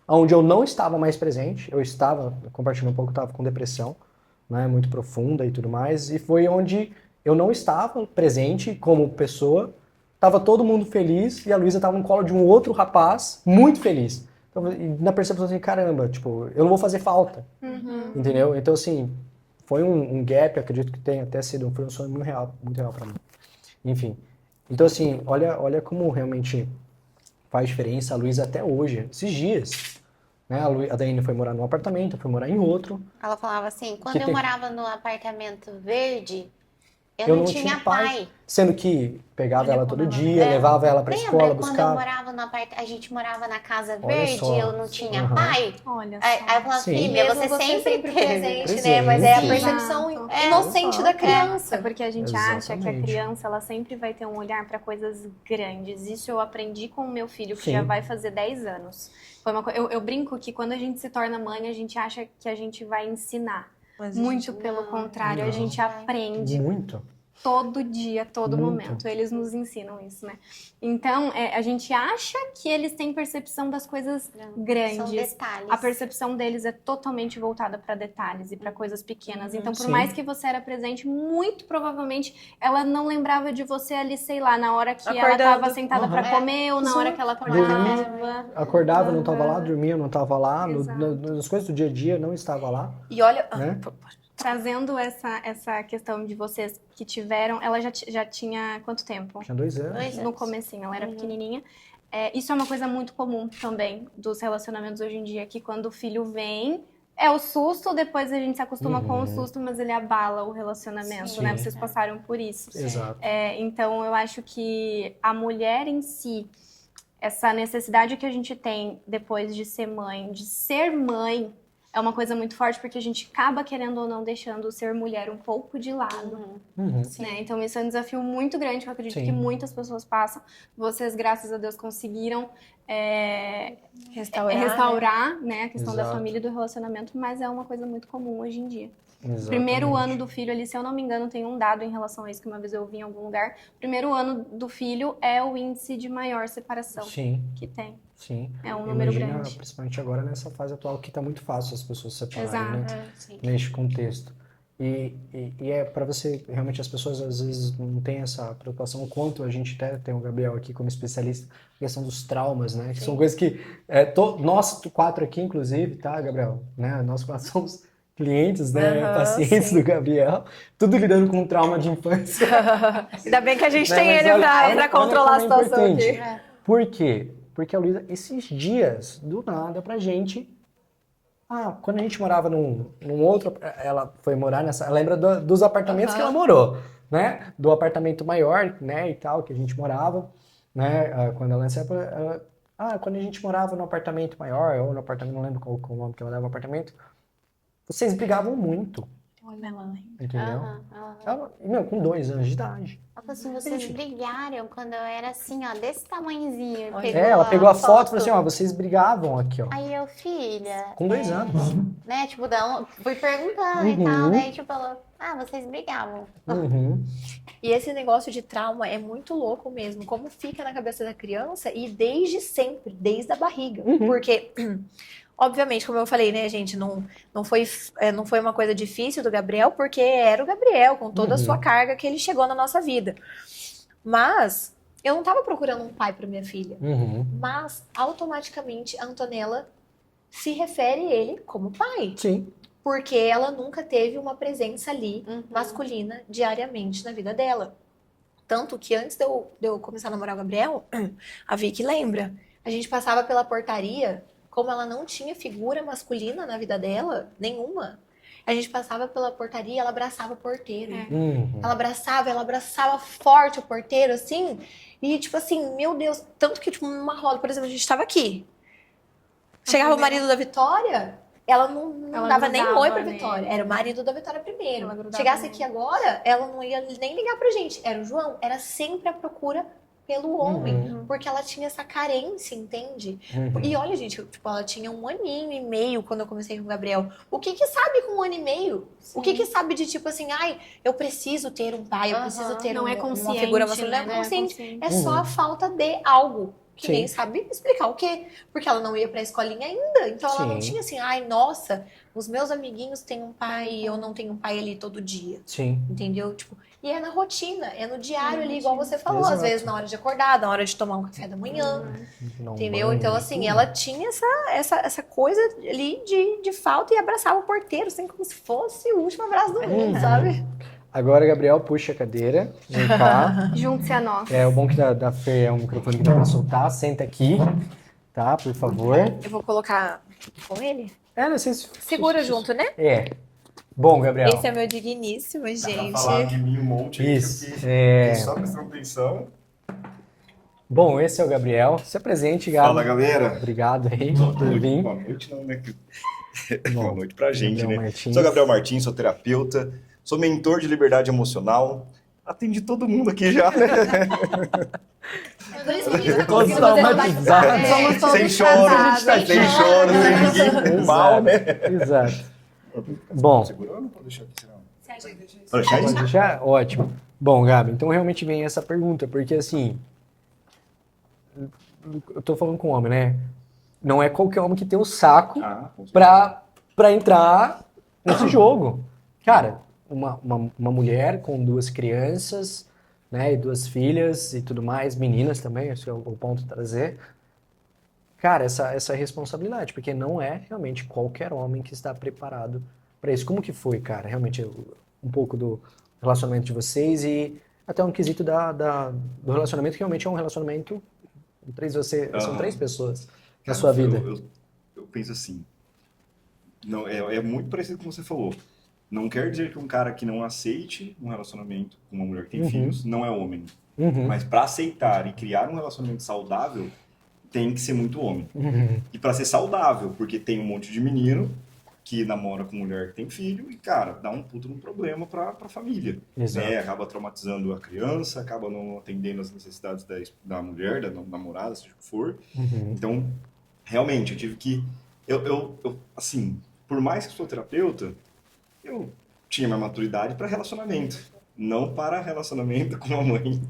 onde eu não estava mais presente, eu estava, compartilhando um pouco, estava com depressão, né, muito profunda e tudo mais, e foi onde eu não estava presente como pessoa. Tava todo mundo feliz e a Luísa tava no colo de um outro rapaz muito feliz. Então, na percepção assim, caramba, tipo, eu não vou fazer falta. Entendeu? Então, assim, foi um gap, acredito que tenha até sido, foi um sonho muito real pra mim. Enfim. Então, assim, olha como realmente faz diferença a Luísa até hoje, esses dias. Né? A Daiane foi morar num apartamento, foi morar em outro. Ela falava assim, quando eu morava no apartamento verde, eu não tinha pai. Sendo que pegava ela todo dia, levava ela pra escola, buscava. Quando eu morava no apartamento, a gente morava na Casa Verde, eu não tinha pai. Olha só. Aí eu falava, filha, você sempre presente, né? Mas é a percepção inocente da criança. É porque a gente acha que a Exatamente. criança, ela sempre vai ter um olhar para coisas grandes. Isso eu aprendi com o meu filho, que Sim. já vai fazer 10 anos. Foi eu brinco que quando a gente se torna mãe, a gente acha que a gente vai ensinar. Mas Muito pelo contrário, a gente aprende. Muito. Todo dia, todo Muito. momento. Eles nos ensinam isso, né? Então, a gente acha que eles têm percepção das coisas grandes. São detalhes. A percepção deles é totalmente voltada para detalhes e para coisas pequenas. Então, por Sim. mais que você era presente, muito provavelmente ela não lembrava de você ali, sei lá, na hora que ela Acordando. estava sentada para comer ou na hora que ela parava. Acordava, não estava lá, dormia, não estava lá, Exato. nas coisas do dia a dia não estava lá. E olha... Né? Trazendo essa questão de vocês que tiveram, ela já tinha quanto tempo? Tinha 2 anos. 2 No anos. comecinho, ela era pequenininha. Isso é uma coisa muito comum também dos relacionamentos hoje em dia, que quando o filho vem, é o susto, depois a gente se acostuma com o susto, mas ele abala o relacionamento, Sim. né? Vocês passaram por isso. Exato. Então, eu acho que a mulher em si, essa necessidade que a gente tem depois de ser mãe, é uma coisa muito forte, porque a gente acaba, querendo ou não, deixando o ser mulher um pouco de lado. Uhum. Né? Então, isso é um desafio muito grande, que eu acredito Sim. que muitas pessoas passam. Vocês, graças a Deus, conseguiram restaurar né, a questão da Exato. família e do relacionamento, mas é uma coisa muito comum hoje em dia. Exatamente. Primeiro ano do filho ali, se eu não me engano, tem um dado em relação a isso que uma vez eu ouvi em algum lugar. Primeiro ano do filho é o índice de maior separação Sim, que tem. sim. É um número Imagina, grande. principalmente agora nessa fase atual, que está muito fácil as pessoas se separarem, Exato. né? Neste contexto. E é para você, realmente as pessoas às vezes não têm essa preocupação, o quanto a gente até tem o Gabriel aqui como especialista na questão dos traumas, né? Que são coisas que nós quatro aqui, inclusive, tá, Gabriel? Né? Nós quatro somos clientes, né? Pacientes do Gabriel, tudo lidando com trauma de infância. Ainda bem que a gente Né, tem mas ele olha pra como controlar a é situação importante. aqui. Por quê? Porque a Luísa, esses dias, do nada, pra gente. Quando a gente morava num outro. Ela foi morar nessa. Lembra dos apartamentos que ela morou, né? Do apartamento maior, né? E tal, que a gente morava, né? Quando ela nessa época. Quando a gente morava no apartamento maior, ou no apartamento, não lembro qual o nome que ela dava no apartamento, vocês brigavam muito, Olha lá. entendeu? Ela, com 2 anos de idade. Ela falou assim, vocês brigaram quando eu era assim, ó, desse tamanhozinho. Ela pegou a foto e falou assim, vocês brigavam aqui, ó. Aí eu, filha... Com 2 anos. Né, tipo, fui perguntando e tal, daí tipo, ela, vocês brigavam. Uhum. E esse negócio de trauma é muito louco mesmo, como fica na cabeça da criança e desde sempre, desde a barriga. Porque, obviamente, como eu falei, né, gente, não foi uma coisa difícil do Gabriel, porque era o Gabriel, com toda a sua carga que ele chegou na nossa vida. Mas eu não tava procurando um pai para minha filha. Mas, automaticamente, a Antonella se refere a ele como pai. Sim. Porque ela nunca teve uma presença ali masculina diariamente na vida dela. Tanto que antes de eu começar a namorar o Gabriel, a Vicky lembra, a gente passava pela portaria, como ela não tinha figura masculina na vida dela, nenhuma, a gente passava pela portaria e ela abraçava o porteiro. Ela abraçava forte o porteiro, assim, e tipo assim, meu Deus, tanto que tipo, numa roda, por exemplo, a gente tava aqui, chegava o marido da Vitória, ela não dava nem oi pra Vitória. Era o marido da Vitória primeiro. Chegasse aqui agora, ela não ia nem ligar pra gente. Era o João. Era sempre a procura pelo homem. Porque ela tinha essa carência, entende? E olha, gente, tipo, ela tinha 1 aninho e meio quando eu comecei com o Gabriel. O que sabe com 1 ano e meio? Sim. O que sabe de tipo assim, eu preciso ter um pai, eu preciso ter uma figura masculina. Não é consciente. É só a falta de algo. Que nem sabe explicar o quê. Porque ela não ia pra escolinha ainda. Então ela não tinha assim, nossa, os meus amiguinhos têm um pai e eu não tenho um pai ali todo dia. Sim. Entendeu? Tipo, e é na rotina, é no diário ali, igual você falou. Exato. Às vezes na hora de acordar, na hora de tomar um café da manhã. Entendeu? Banho, então assim, ela tinha essa coisa ali de falta e abraçava o porteiro, assim como se fosse o último abraço do mundo, sabe? Agora, Gabriel, puxa a cadeira, vem cá. Junte-se a nós. O bom que da Fê é um microfone que dá pra soltar. Senta aqui, tá? Por favor. Eu vou colocar com ele? Não sei se... Segura junto, né? Bom, Gabriel. Esse é meu digníssimo, gente. Dá pra falar de mim um monte. Isso. Só prestando atenção. Bom, esse é o Gabriel. Se apresente, Gabi. Fala, galera. Obrigado aí por vir. Boa noite não, né? Boa noite pra gente, Gabriel né? Martins. Sou Gabriel Martins, sou terapeuta, sou mentor de liberdade emocional. Atendi todo mundo aqui já, né? Por isso que a gente tá Todos conseguindo fazer esse traumatizados. bate-papo. Sem Todos choro, casados. sem choro, sem ninguém mal, né? Exato. Bom, Segurou ou não pode deixar aqui, senão? pode deixar? Ótimo. Bom, Gabi, então realmente vem essa pergunta, porque assim, eu tô falando com homem, né? Não é qualquer homem que tem o saco pra entrar nesse jogo. Cara, uma mulher com 2 crianças, né, e 2 filhas e tudo mais, meninas também, esse é o ponto de trazer. Cara, essa responsabilidade, porque não é realmente qualquer homem que está preparado para isso. Como que foi, cara? Realmente, um pouco do relacionamento de vocês e até um quesito do relacionamento, que realmente é um relacionamento... São 3 pessoas na sua vida. Eu penso assim, não, é muito parecido com o que você falou. Não quer dizer que um cara que não aceite um relacionamento com uma mulher que tem filhos não é homem. Mas para aceitar e criar um relacionamento saudável, tem que ser muito homem. E para ser saudável, porque tem um monte de menino que namora com mulher que tem filho e, cara, dá um puto problema pra família. Né? Acaba traumatizando a criança, acaba não atendendo as necessidades da mulher, da namorada, seja o que for. Então, realmente, eu tive que... Eu, assim, por mais que sou terapeuta, eu tinha minha maturidade para relacionamento, não para relacionamento com a mãe,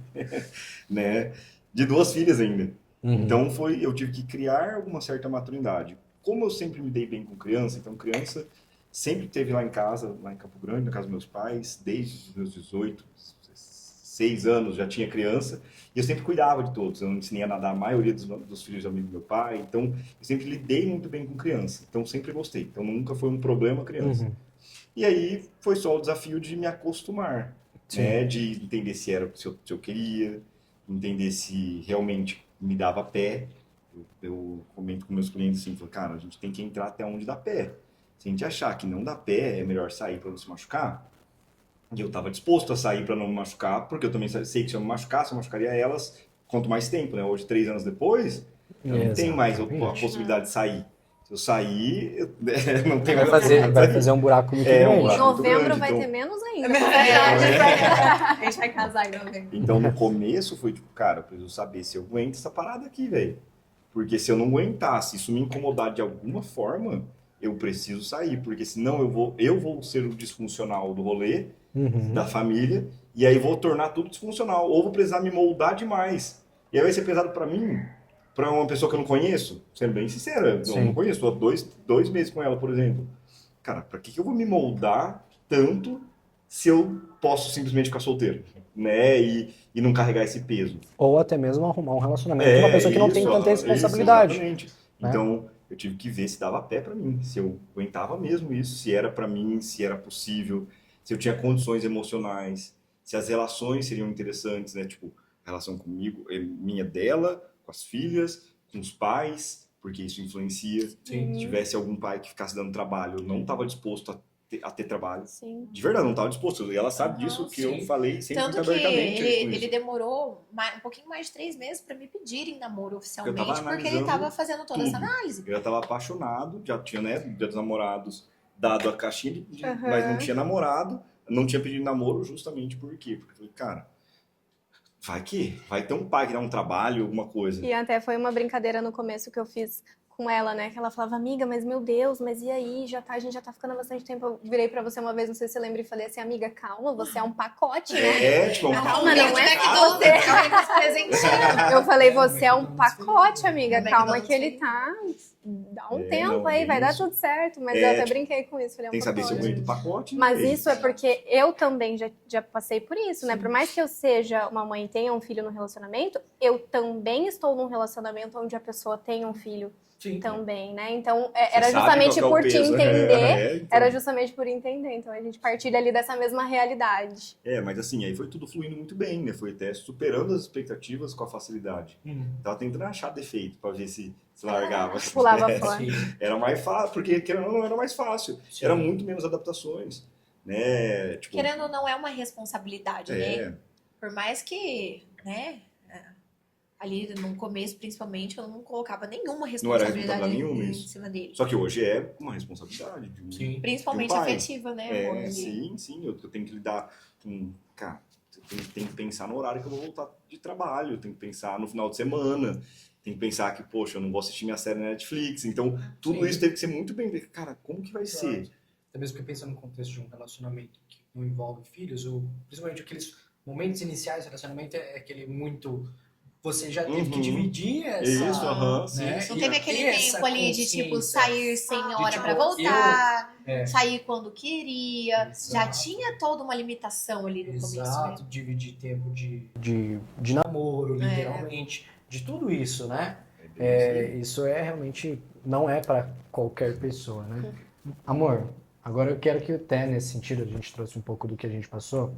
né? De 2 filhas ainda. Então eu tive que criar alguma certa maturidade. Como eu sempre me dei bem com criança, então criança sempre esteve lá em casa, lá em Campo Grande, na casa dos meus pais, desde os meus 18, 6 anos já tinha criança, e eu sempre cuidava de todos. Eu ensinei a nadar a maioria dos filhos de amigo do meu pai, então eu sempre lidei muito bem com criança, então sempre gostei. Então nunca foi um problema criança. E aí foi só o desafio de me acostumar, né? De entender se era se eu queria, entender se realmente me dava pé. Eu comento com meus clientes assim, falo, cara, a gente tem que entrar até onde dá pé. Se a gente achar que não dá pé, é melhor sair para não se machucar. E eu estava disposto a sair para não me machucar, porque eu também sei que se eu me machucasse, eu machucaria elas quanto mais tempo, né? Hoje, 3 anos depois, eu não tenho mais a possibilidade de sair. Se eu sair, eu não tenho vai fazer um buraco muito grande. Um Em buraco muito novembro grande, vai então... ter menos ainda. A gente vai casar em novembro. Então, no começo, foi tipo, cara, eu preciso saber se eu aguento essa parada aqui, velho. Porque se eu não aguentar, se isso me incomodar de alguma forma, eu preciso sair. Porque senão eu vou ser o disfuncional do rolê, da família, e aí vou tornar tudo disfuncional. Ou vou precisar me moldar demais. E aí vai ser pesado pra mim, pra uma pessoa que eu não conheço, sendo bem sincera. Eu não conheço, tô há 2 meses com ela, por exemplo. Cara, pra que eu vou me moldar tanto se eu posso simplesmente ficar solteiro, né? E não carregar esse peso. Ou até mesmo arrumar um relacionamento com uma pessoa que não tem tanta responsabilidade. Exatamente. Então, eu tive que ver se dava pé pra mim, se eu aguentava mesmo isso, se era pra mim, se era possível, se eu tinha condições emocionais, se as relações seriam interessantes, né? Tipo, a relação comigo, minha dela, com as filhas, com os pais, porque isso influencia. Sim. Se tivesse algum pai que ficasse dando trabalho, eu não estava disposto a ter trabalho. Sim. De verdade, não estava disposto. E ela sabe disso, que eu falei sempre Tanto muito que abertamente. ele demorou um pouquinho mais de 3 meses para me pedirem namoro oficialmente, porque ele estava fazendo toda essa análise. Eu já estava apaixonado, já tinha, né, Dia dos Namorados, dado a caixinha, mas não tinha namorado, não tinha pedido namoro justamente por quê? Porque eu falei, cara, vai ter um pai que dá um trabalho, alguma coisa. E até foi uma brincadeira no começo que eu fiz com ela, né? Que ela falava, amiga, mas meu Deus, mas e aí? A gente já tá ficando há bastante tempo. Eu virei pra você uma vez, não sei se você lembra, e falei assim, amiga, calma, você é um pacote, né? Tipo, Calma, não é só você. Eu falei, você é um pacote, amiga, calma que ele tá... Dá um tempo aí, vai dar tudo certo. Mas eu até brinquei com isso. Falei, tem que saber se eu aguento o pacote. Mas isso é porque eu também já passei por isso, né? Por mais que eu seja uma mãe e tenha um filho no relacionamento, eu também estou num relacionamento onde a pessoa tem um filho também, né? Então, era justamente por te entender. Então. Era justamente por entender. Então, a gente partilha ali dessa mesma realidade. Mas assim, aí foi tudo fluindo muito bem, né? Foi até superando as expectativas com a facilidade. Tava tentando achar defeito pra ver se largava. Pulava fora. Era mais fácil, porque querendo ou não era mais fácil. Sim. Era muito menos adaptações, né? Tipo, Querendo ou não, é uma responsabilidade, né? Por mais que, né, ali no começo, principalmente, eu não colocava nenhuma responsabilidade em cima dele. Só que hoje é uma responsabilidade. Principalmente de um pai. afetiva, né? Sim. Eu tenho que lidar com... Cara, tem que pensar no horário que eu vou voltar de trabalho, tem que pensar no final de semana, tem que pensar que, poxa, eu não vou assistir minha série na Netflix. Então, tudo isso teve que ser muito bem... Cara, como que vai ser? Até mesmo que pensando no contexto de um relacionamento que não envolve filhos, ou principalmente aqueles momentos iniciais do relacionamento, é aquele muito... Você já teve que dividir essa... sim. Não teve aquele tempo ali de, tipo, sair sem hora pra voltar, sair quando queria. Exato. Já tinha toda uma limitação ali no começo. Exato, dividir tempo de namoro, literalmente. De tudo isso, né? Isso realmente não é para qualquer pessoa, né? Amor, agora eu quero que até nesse sentido, a gente trouxe um pouco do que a gente passou,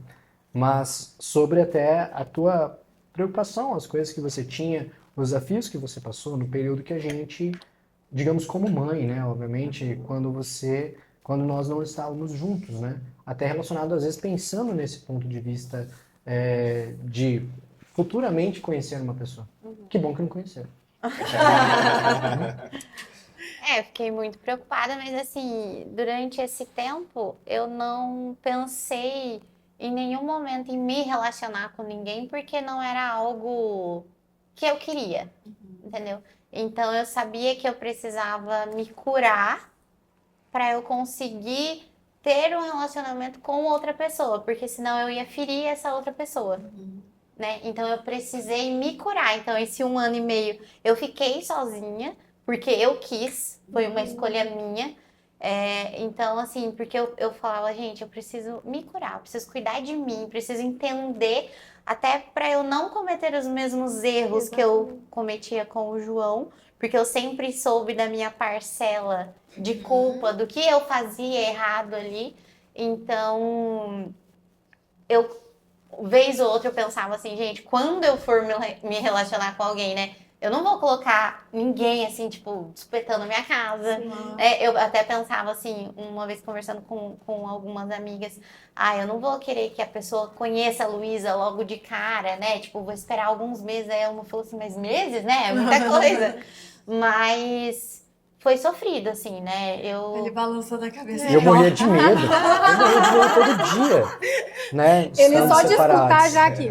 mas sobre até a tua preocupação, as coisas que você tinha, os desafios que você passou no período que a gente, digamos como mãe, né? Obviamente, quando nós não estávamos juntos, né? Até relacionado, às vezes, pensando nesse ponto de vista de futuramente conhecer uma pessoa. Que bom que não conheceram. Eu fiquei muito preocupada, mas assim, durante esse tempo, eu não pensei em nenhum momento em me relacionar com ninguém, porque não era algo que eu queria, entendeu? Então, eu sabia que eu precisava me curar para eu conseguir ter um relacionamento com outra pessoa, porque senão eu ia ferir essa outra pessoa, né? Então, eu precisei me curar. Então, esse 1 ano e meio, eu fiquei sozinha, porque eu quis, foi uma escolha minha. Então, assim, porque eu falava, gente, eu preciso me curar, eu preciso cuidar de mim, preciso entender, até para eu não cometer os mesmos erros que eu cometia com o João, porque eu sempre soube da minha parcela de culpa, do que eu fazia errado ali. Então, vez ou outra eu pensava assim, gente, quando eu for me relacionar com alguém, né? Eu não vou colocar ninguém, assim, tipo, espetando a minha casa. Eu até pensava, assim, uma vez conversando com algumas amigas, eu não vou querer que a pessoa conheça a Luísa logo de cara, né? Tipo, vou esperar alguns meses. Aí ela falou assim, mas meses, né? É muita coisa. Mas foi sofrido, assim, né? Ele balançando a cabeça. E eu morria de medo. Eu morria de medo todo dia, né? Ele Estando só de escutar separados. já aqui.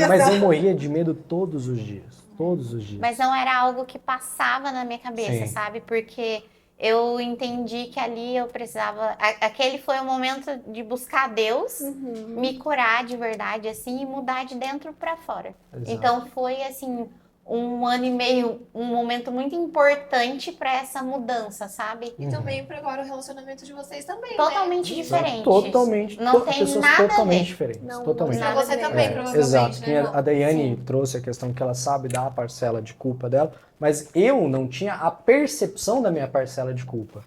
Mas eu morria de medo todos os dias. Todos os dias. Mas não era algo que passava na minha cabeça, Sim. sabe? Porque eu entendi que ali eu precisava... Aquele foi o momento de buscar Deus, me curar de verdade, assim, e mudar de dentro pra fora. Exato. Então foi, assim, 1 ano e meio, um momento muito importante pra essa mudança, sabe? E também para agora o relacionamento de vocês também, Totalmente diferente. Totalmente. Não tem pessoas nada a totalmente ver. diferentes. Não, totalmente. pra você também, provavelmente, Exato. né, A Daiane trouxe a questão que ela sabe da parcela de culpa dela, mas eu não tinha a percepção da minha parcela de culpa.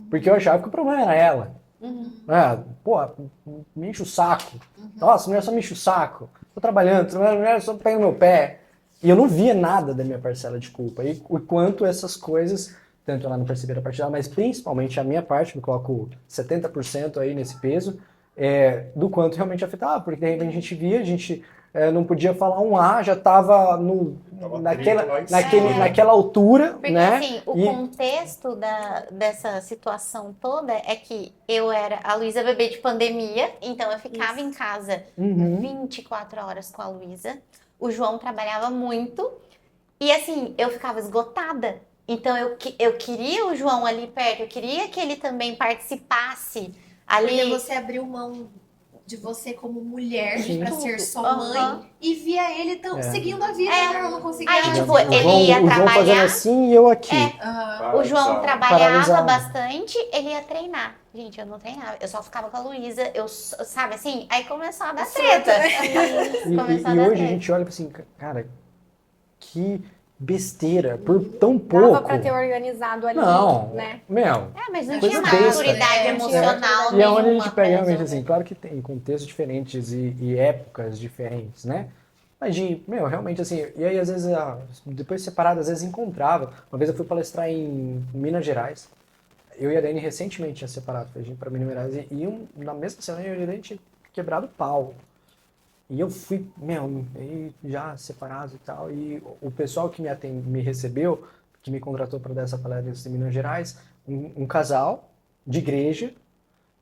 Porque eu achava que o problema era ela. Me enche o saco. Nossa, a mulher só me enche o saco. Tô trabalhando, a mulher só pega no meu pé. E eu não via nada da minha parcela de culpa. E o quanto essas coisas, tanto ela não percebia a parte dela, mas principalmente a minha parte, eu coloco 70% aí nesse peso, do quanto realmente afetava. Porque de repente a gente via, a gente não podia falar um A, já estava naquela altura, Porque, né? assim, o contexto dessa situação toda é que a Luísa bebê de pandemia, então eu ficava em casa 24 horas com a Luísa. O João trabalhava muito e, assim, eu ficava esgotada. Então, eu queria o João ali perto, eu queria que ele também participasse ali. Porque você abriu mão de você como mulher para ser só Uhum. mãe e via ele seguindo a vida, né? Eu não conseguia. Aí, tipo, ele ia o João fazendo trabalhar. assim e eu aqui. O João trabalhava Paralisado. bastante, ele ia treinar. Gente, eu não treinava, eu só ficava com a Luísa, sabe assim? Aí começou a dar treta. E hoje a gente olha assim, cara, que besteira, por tão pouco. Dava pra ter organizado ali, Não, né? Mas não Coisa tinha besta. maturidade emocional E é onde a nenhuma gente pra pega realmente resolver. assim, claro que tem contextos diferentes e épocas diferentes, né? Mas realmente assim, e aí às vezes, depois separado, às vezes encontrava. Uma vez eu fui palestrar em Minas Gerais, eu e a Dani recentemente tinha separado, a gente pra Minas Gerais, e na mesma semana eu e a Dani tinha quebrado o pau. E eu fui, aí já separados e tal, e o pessoal que me recebeu, que me contratou para dar essa palestra em Minas Gerais, um casal de igreja,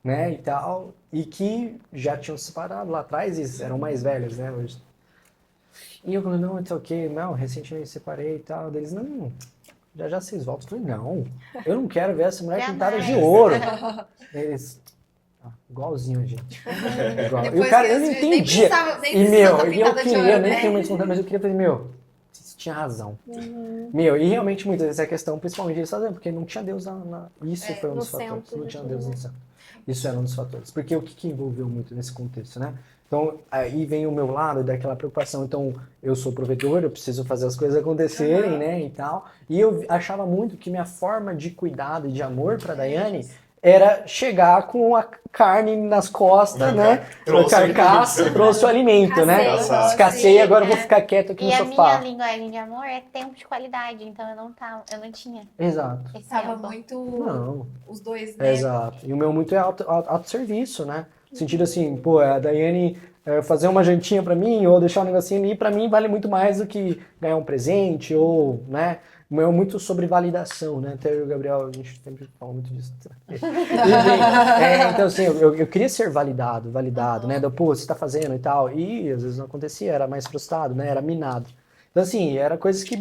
né, e tal, e que já tinham se separado lá atrás, e eram mais velhos, né, hoje. E eu falei, não, it's ok, recentemente separei e tal, deles, não, já vocês voltam. Eu falei, não, eu não quero ver essa mulher pintada de ouro. Eles... igualzinho a gente. Igual. E o cara, eu não entendia. E eu queria, nem tenho mais vontade, mas eu queria fazer, você tinha razão. E realmente muitas vezes é a questão, principalmente eles fazendo, porque não tinha Deus Isso foi um dos fatores. Não tinha Deus no céu. Isso era um dos fatores. Porque o que envolveu muito nesse contexto, né? Então, aí vem o meu lado daquela preocupação. Então, eu sou provedor, eu preciso fazer as coisas acontecerem, né, e tal. E eu achava muito que minha forma de cuidado e de amor para Daiane era chegar com a carne nas costas, né? A carcaça, trouxe o alimento, né? Escassei, agora eu vou ficar quieto aqui no sofá. E a minha linguagem de amor é tempo de qualidade, então eu não tinha. Exato. Tava muito os dois, né? Exato. E o meu muito é autosserviço, né? No sentido assim, a Daiane fazer uma jantinha pra mim ou deixar um negocinho ali, pra mim vale muito mais do que ganhar um presente ou, né? O meu é muito sobre validação, né? Até eu e o Gabriel, a gente sempre fala muito disso. Então, assim, eu queria ser validado, né? Você tá fazendo e tal. E às vezes não acontecia, era mais frustrado, né? Era minado. Então, assim, era coisas que,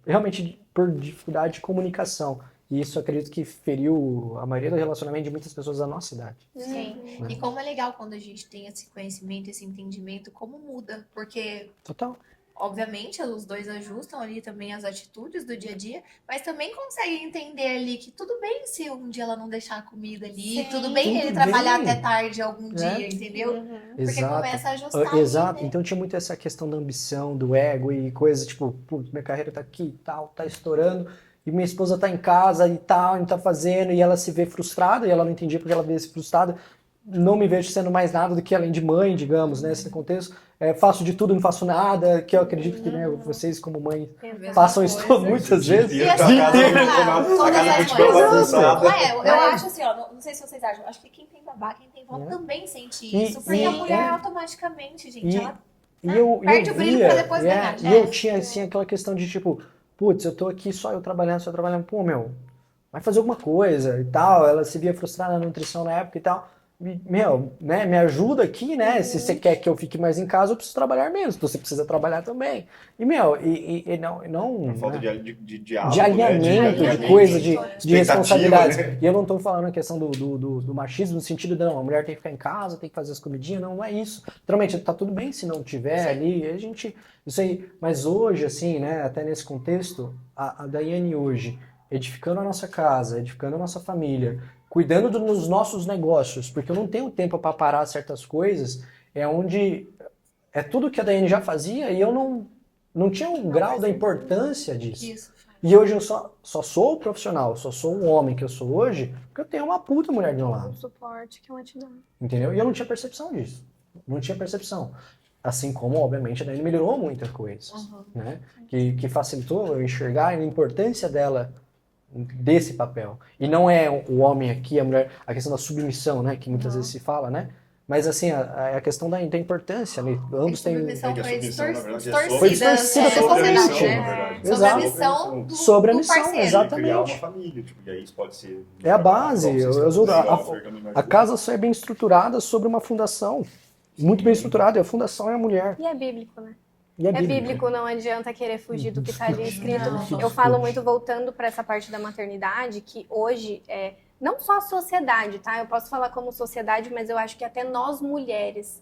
realmente por dificuldade de comunicação. E isso eu acredito que feriu a maioria do relacionamento de muitas pessoas da nossa idade. Sim. Né? E como é legal quando a gente tem esse conhecimento, esse entendimento, como muda. Porque Total. obviamente, os dois ajustam ali também as atitudes do dia a dia, mas também conseguem entender ali que tudo bem se um dia ela não deixar a comida ali, Sim. tudo bem Tudo ele trabalhar bem. até tarde algum É. dia, entendeu? Porque Exato. começa a ajustar ali, Exato. né? Então tinha muito essa questão da ambição, do ego e coisas tipo, putz, minha carreira tá aqui e tal, tá estourando, e minha esposa tá em casa e tal, não tá fazendo, e ela se vê frustrada, e ela não entendia porque ela vê-se frustrada. Não me vejo sendo mais nada do que além de mãe, digamos, né, nesse contexto. Faço de tudo, não faço nada, que eu acredito que, né, vocês como mãe passam isso muitas vezes. E a casa continua bagunçada. Eu acho assim, ó, não sei se vocês acham, acho que quem tem babá, quem tem vó também sente isso, porque a mulher automaticamente, gente, ela perde o brilho pra depois ganhar. E eu tinha, assim, aquela questão de tipo, putz, eu tô aqui só eu trabalhando, pô, meu, vai fazer alguma coisa e tal. Ela se via frustrada na nutrição na época e tal. Meu, né, me ajuda aqui, né? Se você quer que eu fique mais em casa, eu preciso trabalhar menos. Então você precisa trabalhar também. E, meu, não Falta né? de diálogo, De alinhamento, né? de coisa, de Expectativa, responsabilidades. né? E eu não tô falando a questão do machismo, no sentido de, não, a mulher tem que ficar em casa, tem que fazer as comidinhas, não é isso. Naturalmente, tá tudo bem se não tiver ali, a gente, isso aí. Mas hoje, assim, né, até nesse contexto, a Daiane hoje, edificando a nossa casa, edificando a nossa família, cuidando dos nossos negócios, porque eu não tenho tempo para parar certas coisas, é onde é tudo que a Daiane já fazia e eu não tinha um grau da importância disso. Isso. E hoje eu só sou o profissional, só sou um homem que eu sou hoje, porque eu tenho uma puta mulher do meu lado. O suporte que ela te dá. Entendeu? E eu não tinha percepção disso. Não tinha percepção. Assim como, obviamente, a Daiane melhorou muitas coisas, né? Que facilitou eu enxergar a importância dela desse papel. E não é o homem aqui, a mulher, a questão da submissão, né? Que muitas vezes se fala, né? Mas assim, a questão da importância, né? Ambos têm... Submissão foi distorcida Foi distorcida totalmente, né? Sobre a Exato. missão do Sobre a missão, parceiro. exatamente. Criar uma família, tipo, e aí isso pode ser... É a base. A A casa só é bem estruturada sobre uma fundação. Muito bem estruturada. E a fundação é a mulher. E é bíblico, né? E É bíblico, não adianta querer fugir do que está ali escrito. Eu falo muito, voltando para essa parte da maternidade, que hoje, não só a sociedade, tá? Eu posso falar como sociedade, mas eu acho que até nós mulheres.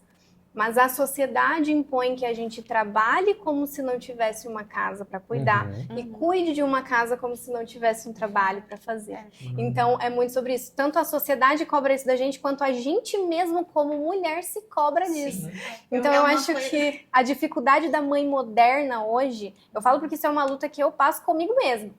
Mas a sociedade impõe que a gente trabalhe como se não tivesse uma casa para cuidar e cuide de uma casa como se não tivesse um trabalho para fazer. Então, é muito sobre isso. Tanto a sociedade cobra isso da gente, quanto a gente mesmo como mulher se cobra disso. Então, eu acho que a dificuldade da mãe moderna hoje, eu falo porque isso é uma luta que eu passo comigo mesma.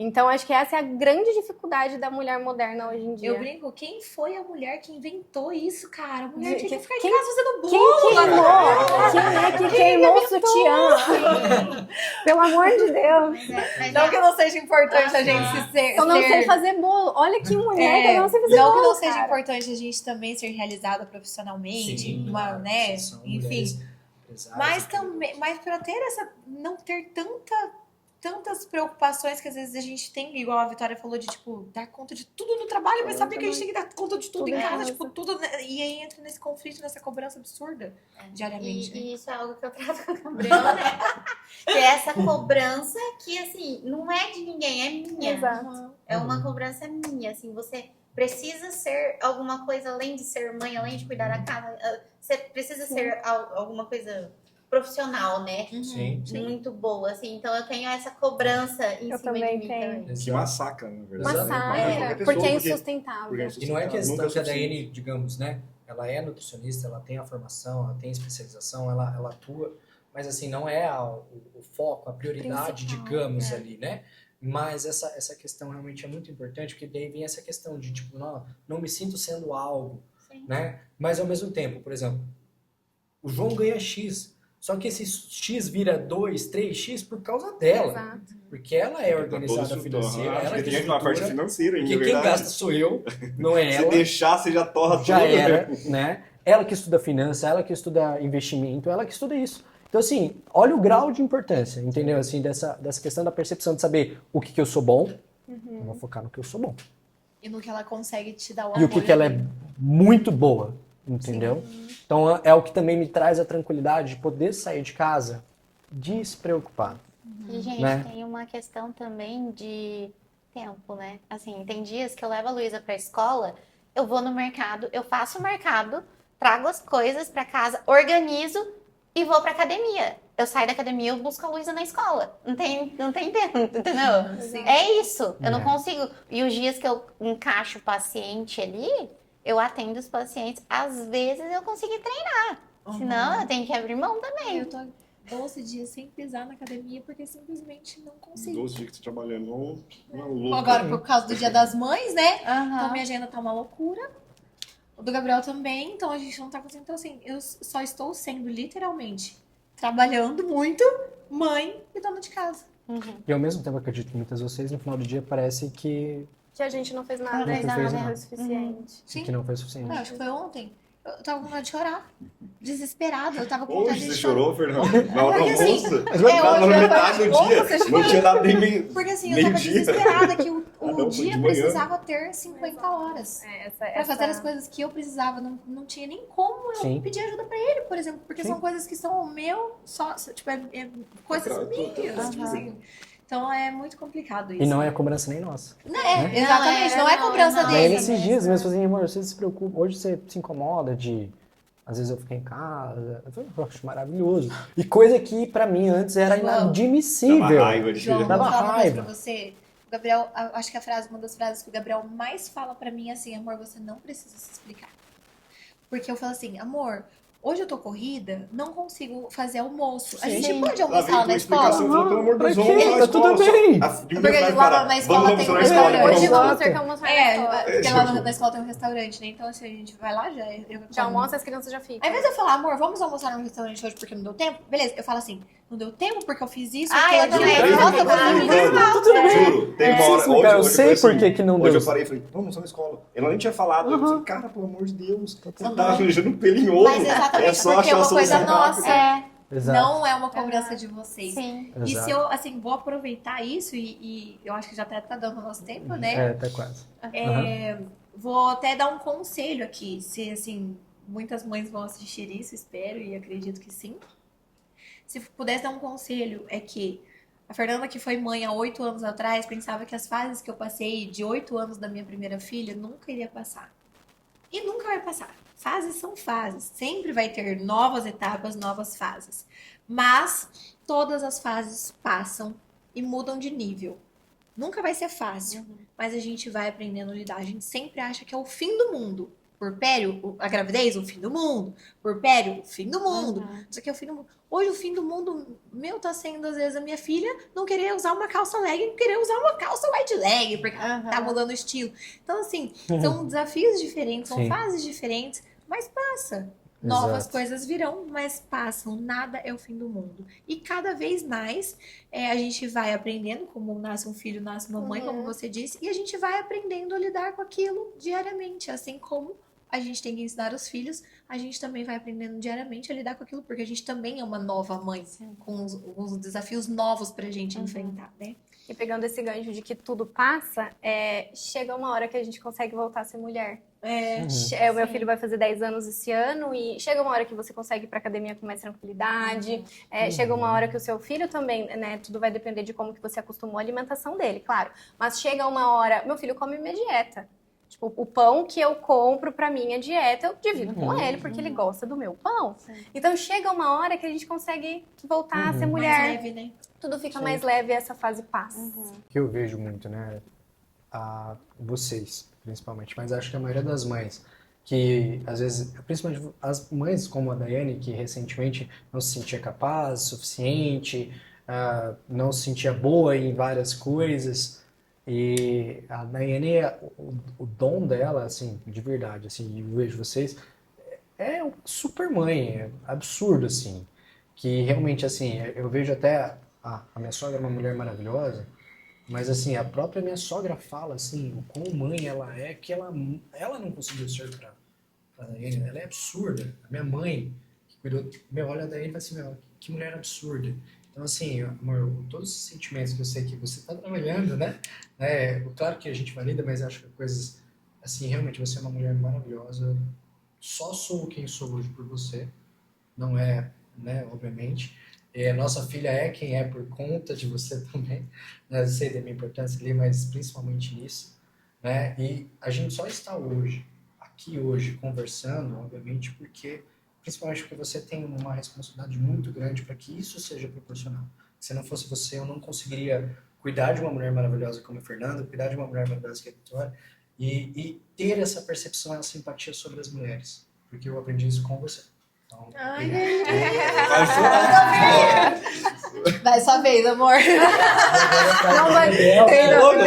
Então, acho que essa é a grande dificuldade da mulher moderna hoje em dia. Eu brinco, quem foi a mulher que inventou isso, cara? A mulher tinha que ficar em quem- casa fazendo bolo. Quem queimou o sutiã? Pelo amor de Deus. Não que não seja importante a gente se ser... Eu não sei fazer bolo. Olha que mulher que eu não sei fazer não bolo, que não seja cara. importante a gente também ser realizada profissionalmente, né? Enfim. Mas também, mas para ter não ter tantas preocupações que às vezes a gente tem, igual a Vitória falou, de tipo, dar conta de tudo no trabalho, mas saber que a gente tem que dar conta de tudo em casa, tipo, tudo, né? E aí entra nesse conflito, nessa cobrança absurda diariamente. E isso é algo que eu trato com a Gabriela, né? Que é essa cobrança que, assim, não é de ninguém, é minha. Exato. É uma cobrança minha, assim, você precisa ser alguma coisa além de ser mãe, além de cuidar da casa, você precisa ser alguma coisa profissional, né? Sim. Muito boa, assim. Então eu tenho essa cobrança em Eu cima também de mim tenho. também. Que massacra, na verdade. Massacra, porque é insustentável. E não é questão que a Daiane, digamos, né? Ela é nutricionista, ela tem a formação, ela tem especialização, ela atua, mas assim, não é o foco, a prioridade, digamos, ali, né? Mas essa questão realmente é muito importante, porque daí vem essa questão de, tipo, não me sinto sendo algo, né? Mas ao mesmo tempo, por exemplo, o João ganha X, só que esse X vira 2, 3X por causa dela. Exato. Porque ela é organizada financeira, ela que tem uma parte estrutura, financeira ainda, porque quem gasta sou eu, não é Se ela. deixar, você já torra Já tudo, era, né? Ela que estuda finança, ela que estuda investimento, ela que estuda isso. Então, assim, olha o grau de importância, entendeu? Assim, dessa questão da percepção de saber o que eu sou bom, eu vou focar no que eu sou bom. E no que ela consegue te dar o E o que ela é ali. muito boa, entendeu? Então, é o que também me traz a tranquilidade de poder sair de casa despreocupado. E, gente, Né? tem uma questão também de tempo, né? Assim, tem dias que eu levo a Luísa pra escola, eu vou no mercado, eu faço o mercado, trago as coisas pra casa, organizo e vou pra academia. eu saio da academia, eu busco a Luísa na escola. Não tem tempo, entendeu? Sim. É isso. Eu não É. consigo. E os dias que eu encaixo o paciente ali, eu atendo os pacientes. Às vezes eu consigo treinar. Senão eu tenho que abrir mão também. Eu tô 12 dias sem pisar na academia porque simplesmente não consigo. 12 dias que você trabalhando, uma louca. Agora, por causa do Dia das Mães, né? Então, Aham. minha agenda tá uma loucura. O do Gabriel também, então a gente não tá conseguindo. Então, assim, eu só estou sendo literalmente trabalhando muito, mãe e dona de casa. E ao mesmo tempo, acredito que muitas de vocês, no final do dia, parece que Que a gente não fez nada, Não fez né? nada. Não foi o suficiente. Sim. não foi suficiente. Acho que foi ontem. Eu tava com vontade de chorar. Desesperada. Eu tava com vontade Hoje de você chorar. chorou, Fernando? Na hora do Porque, assim, almoço? hoje Na eu metade do falei, dia. "Ô, você Não tinha dado nem meio. Porque assim, eu tava Meio-dia. desesperada que o Ah, não, foi dia de manhã. precisava ter 50 horas. Pra fazer as coisas que eu precisava. Não tinha nem como eu Sim. pedir ajuda pra ele, por exemplo. Porque são coisas que são o meu, só, tipo, coisas minhas. Tipo assim. Então é muito complicado isso. E não é cobrança nem nossa. Exatamente, não é cobrança não. Aí dele. nesses dias mesmo, assim, amor, você se preocupa, hoje você se incomoda de, às vezes eu ficar em casa, eu acho maravilhoso. E coisa que pra mim antes era João. inadmissível. Dava raiva de João, filha. Dava vou falar uma coisa raiva. pra você. O Gabriel, acho que uma das frases que o Gabriel mais fala pra mim é assim, amor, você não precisa se explicar. Porque eu falo assim, amor, hoje eu tô corrida, não consigo fazer almoço. A gente Sim. pode Ela almoçar veio lá com na uma explicação, escola? falou, pelo amor de Pra Deus, quê? vamos almoçar na Tá tudo escola. bem. Porque lá na escola vamos tem almoçar um na escola. restaurante. Hoje vamos Vamos. ter que almoçar na escola. Porque É, lá tipo- na escola tem um restaurante, né? Então, assim, a gente vai lá já. Já almoça, as crianças já ficam. Ao invés de eu falar, amor, vamos almoçar num restaurante hoje porque não deu tempo, beleza, eu falo assim, não deu tempo porque eu fiz isso, Ah, aquilo, eu também. aquilo. Nossa, eu Nossa, consigo eu normal. Tudo bem. Juro, tem uma Preciso hora. explicar, eu Hoje sei foi assim, por que que não Hoje deu. eu parei e falei, vamos almoçar na escola. Ela nem tinha falado. Eu falei, cara, pelo amor de Deus, tudo você tá arranjando um pelo em ovo. Mas exatamente, É só porque é achar uma a coisa solução nossa. rápida. Exato. Não é uma cobrança de vocês. Sim. E Exato. se eu, assim, vou aproveitar isso, e eu acho que já até tá dando o nosso tempo, né? É, até quase. Vou até dar um conselho aqui, se, assim, muitas mães vão assistir isso, espero e acredito que sim. Se pudesse dar um conselho, é que a Fernanda, que foi mãe há 8 anos atrás, pensava que as fases que eu passei de 8 anos da minha primeira filha nunca iria passar. E nunca vai passar. Fases são fases. Sempre vai ter novas etapas, novas fases. Mas todas as fases passam e mudam de nível. Nunca vai ser fácil, mas a gente vai aprendendo a lidar. A gente sempre acha que é o fim do mundo. Porpério, a gravidez, o fim do mundo. Porpério, o fim do mundo. Isso aqui é o fim do mundo. Hoje o fim do mundo meu tá sendo, às vezes, a minha filha não querer usar uma calça leg, querer usar uma calça wide leg, porque tá mudando o estilo. Então, assim, são desafios diferentes, são Sim. fases diferentes, mas passa. Novas Exato. coisas virão, mas passam. Nada é o fim do mundo. E cada vez mais a gente vai aprendendo, como nasce um filho, nasce uma mãe, como você disse, e a gente vai aprendendo a lidar com aquilo diariamente. Assim como a gente tem que ensinar os filhos, a gente também vai aprendendo diariamente a lidar com aquilo, porque a gente também é uma nova mãe, com os desafios novos pra gente enfrentar, né? E pegando esse gancho de que tudo passa, chega uma hora que a gente consegue voltar a ser mulher. O meu filho vai fazer 10 anos esse ano e chega uma hora que você consegue ir pra academia com mais tranquilidade. Chega uma hora que o seu filho também, né? Tudo vai depender de como que você acostumou a alimentação dele, claro. Mas chega uma hora, meu filho come minha dieta. Tipo, o pão que eu compro pra minha dieta, eu divido com ele, porque ele gosta do meu pão. Então chega uma hora que a gente consegue voltar a ser mulher. Mais leve, né? Tudo fica mais leve e essa fase passa. Que eu vejo muito, né? Vocês, principalmente, mas acho que a maioria das mães, que às vezes, principalmente as mães como a Daiane, que recentemente não se sentia capaz, suficiente, não se sentia boa em várias coisas, e a Daiane, o dom dela, assim, de verdade, assim, eu vejo vocês, é uma super mãe, é absurdo, assim, que realmente, assim, eu vejo até a minha sogra é uma mulher maravilhosa, mas assim, a própria minha sogra fala assim, o quão mãe ela é, que ela não conseguiu ser pra Daiane, ela é absurda. A minha mãe, que cuidou, olha a Daiane e fala assim, que mulher absurda. Então assim, amor, todos os sentimentos que eu sei que você tá trabalhando, né? Claro que a gente valida, mas acho que coisas, assim, realmente você é uma mulher maravilhosa, só sou quem sou hoje por você, não é, né, obviamente. Nossa filha é quem é por conta de você também, né? Eu sei da minha importância ali, mas principalmente nisso, né? E a gente só está aqui hoje, conversando, obviamente, porque principalmente porque você tem uma responsabilidade muito grande para que isso seja proporcional. Se não fosse você, eu não conseguiria cuidar de uma mulher maravilhosa como a Fernanda, cuidar de uma mulher maravilhosa que é a Vitória, e ter essa percepção, essa simpatia sobre as mulheres, porque eu aprendi isso com você. Então, Vai chorar. Vai sua vez, amor. não vai. Eu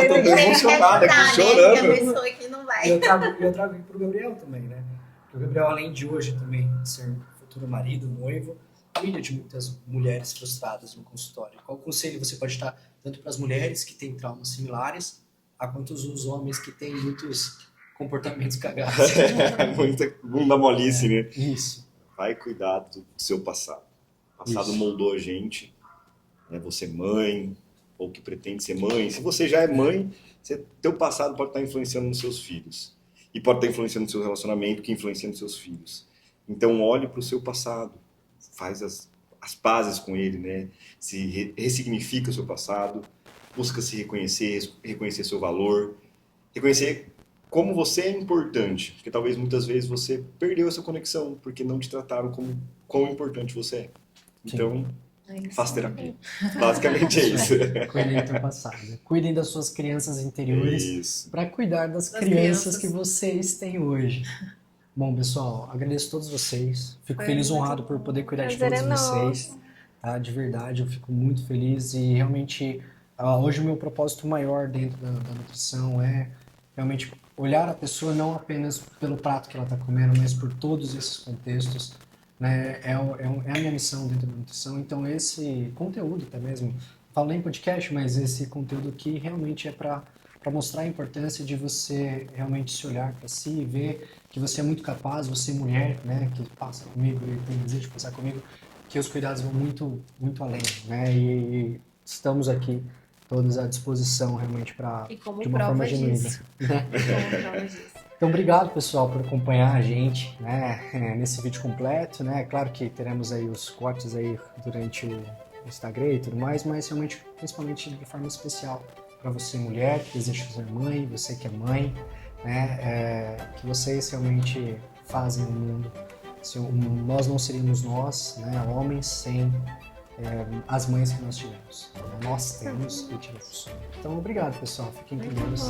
tô emocionado aqui, chorando. A pessoa que não vai. E eu trago aqui pro Gabriel também, né? Porque o Gabriel, além de hoje também ser futuro marido, noivo, cuida de muitas mulheres frustradas no consultório. Qual conselho você pode dar tanto para as mulheres que têm traumas similares, a quanto os homens que têm muitos comportamentos cagados? Muita bunda molice, né? Isso. Vai cuidar do seu passado. O passado moldou a gente, né? Você mãe, ou que pretende ser mãe. Se você já é mãe, teu passado pode estar influenciando nos seus filhos. E pode estar influenciando no seu relacionamento, que influencia nos seus filhos. Então, olhe para o seu passado. Faz as pazes com ele, né? Ressignifica o seu passado. Busca se reconhecer seu valor. Reconhecer como você é importante. Porque talvez muitas vezes você perdeu essa conexão, porque não te trataram como quão importante você é. Então, faça terapia. Basicamente é isso. Cuidem do teu passado. Cuidem das suas crianças interiores para cuidar das crianças que vocês têm hoje. Bom, pessoal, agradeço a todos vocês. Fico feliz, honrado por poder cuidar de todos vocês. Tá? De verdade, eu fico muito feliz e realmente hoje o meu propósito maior dentro da nutrição é realmente olhar a pessoa não apenas pelo prato que ela está comendo, mas por todos esses contextos. Né? É a minha missão dentro da nutrição. Então esse conteúdo até mesmo, não falo nem podcast, mas esse conteúdo aqui realmente é para mostrar a importância de você realmente se olhar para si e ver que você é muito capaz, você mulher, né, que passa comigo e tem desejo de passar comigo, que os cuidados vão muito, muito além, né, e estamos aqui todos à disposição realmente de uma forma genuína. Né? Então, obrigado, pessoal, por acompanhar a gente, né, nesse vídeo completo, né, claro que teremos aí os cortes aí durante o Instagram e tudo mais, mas realmente, principalmente de forma especial para você, mulher, que deseja ser mãe, você que é mãe, né, que vocês realmente fazem o mundo. Nós não seríamos nós, né, homens, sem as mães que nós tivemos. Nós temos e tivemos. Então, obrigado, pessoal. Fiquem com Deus.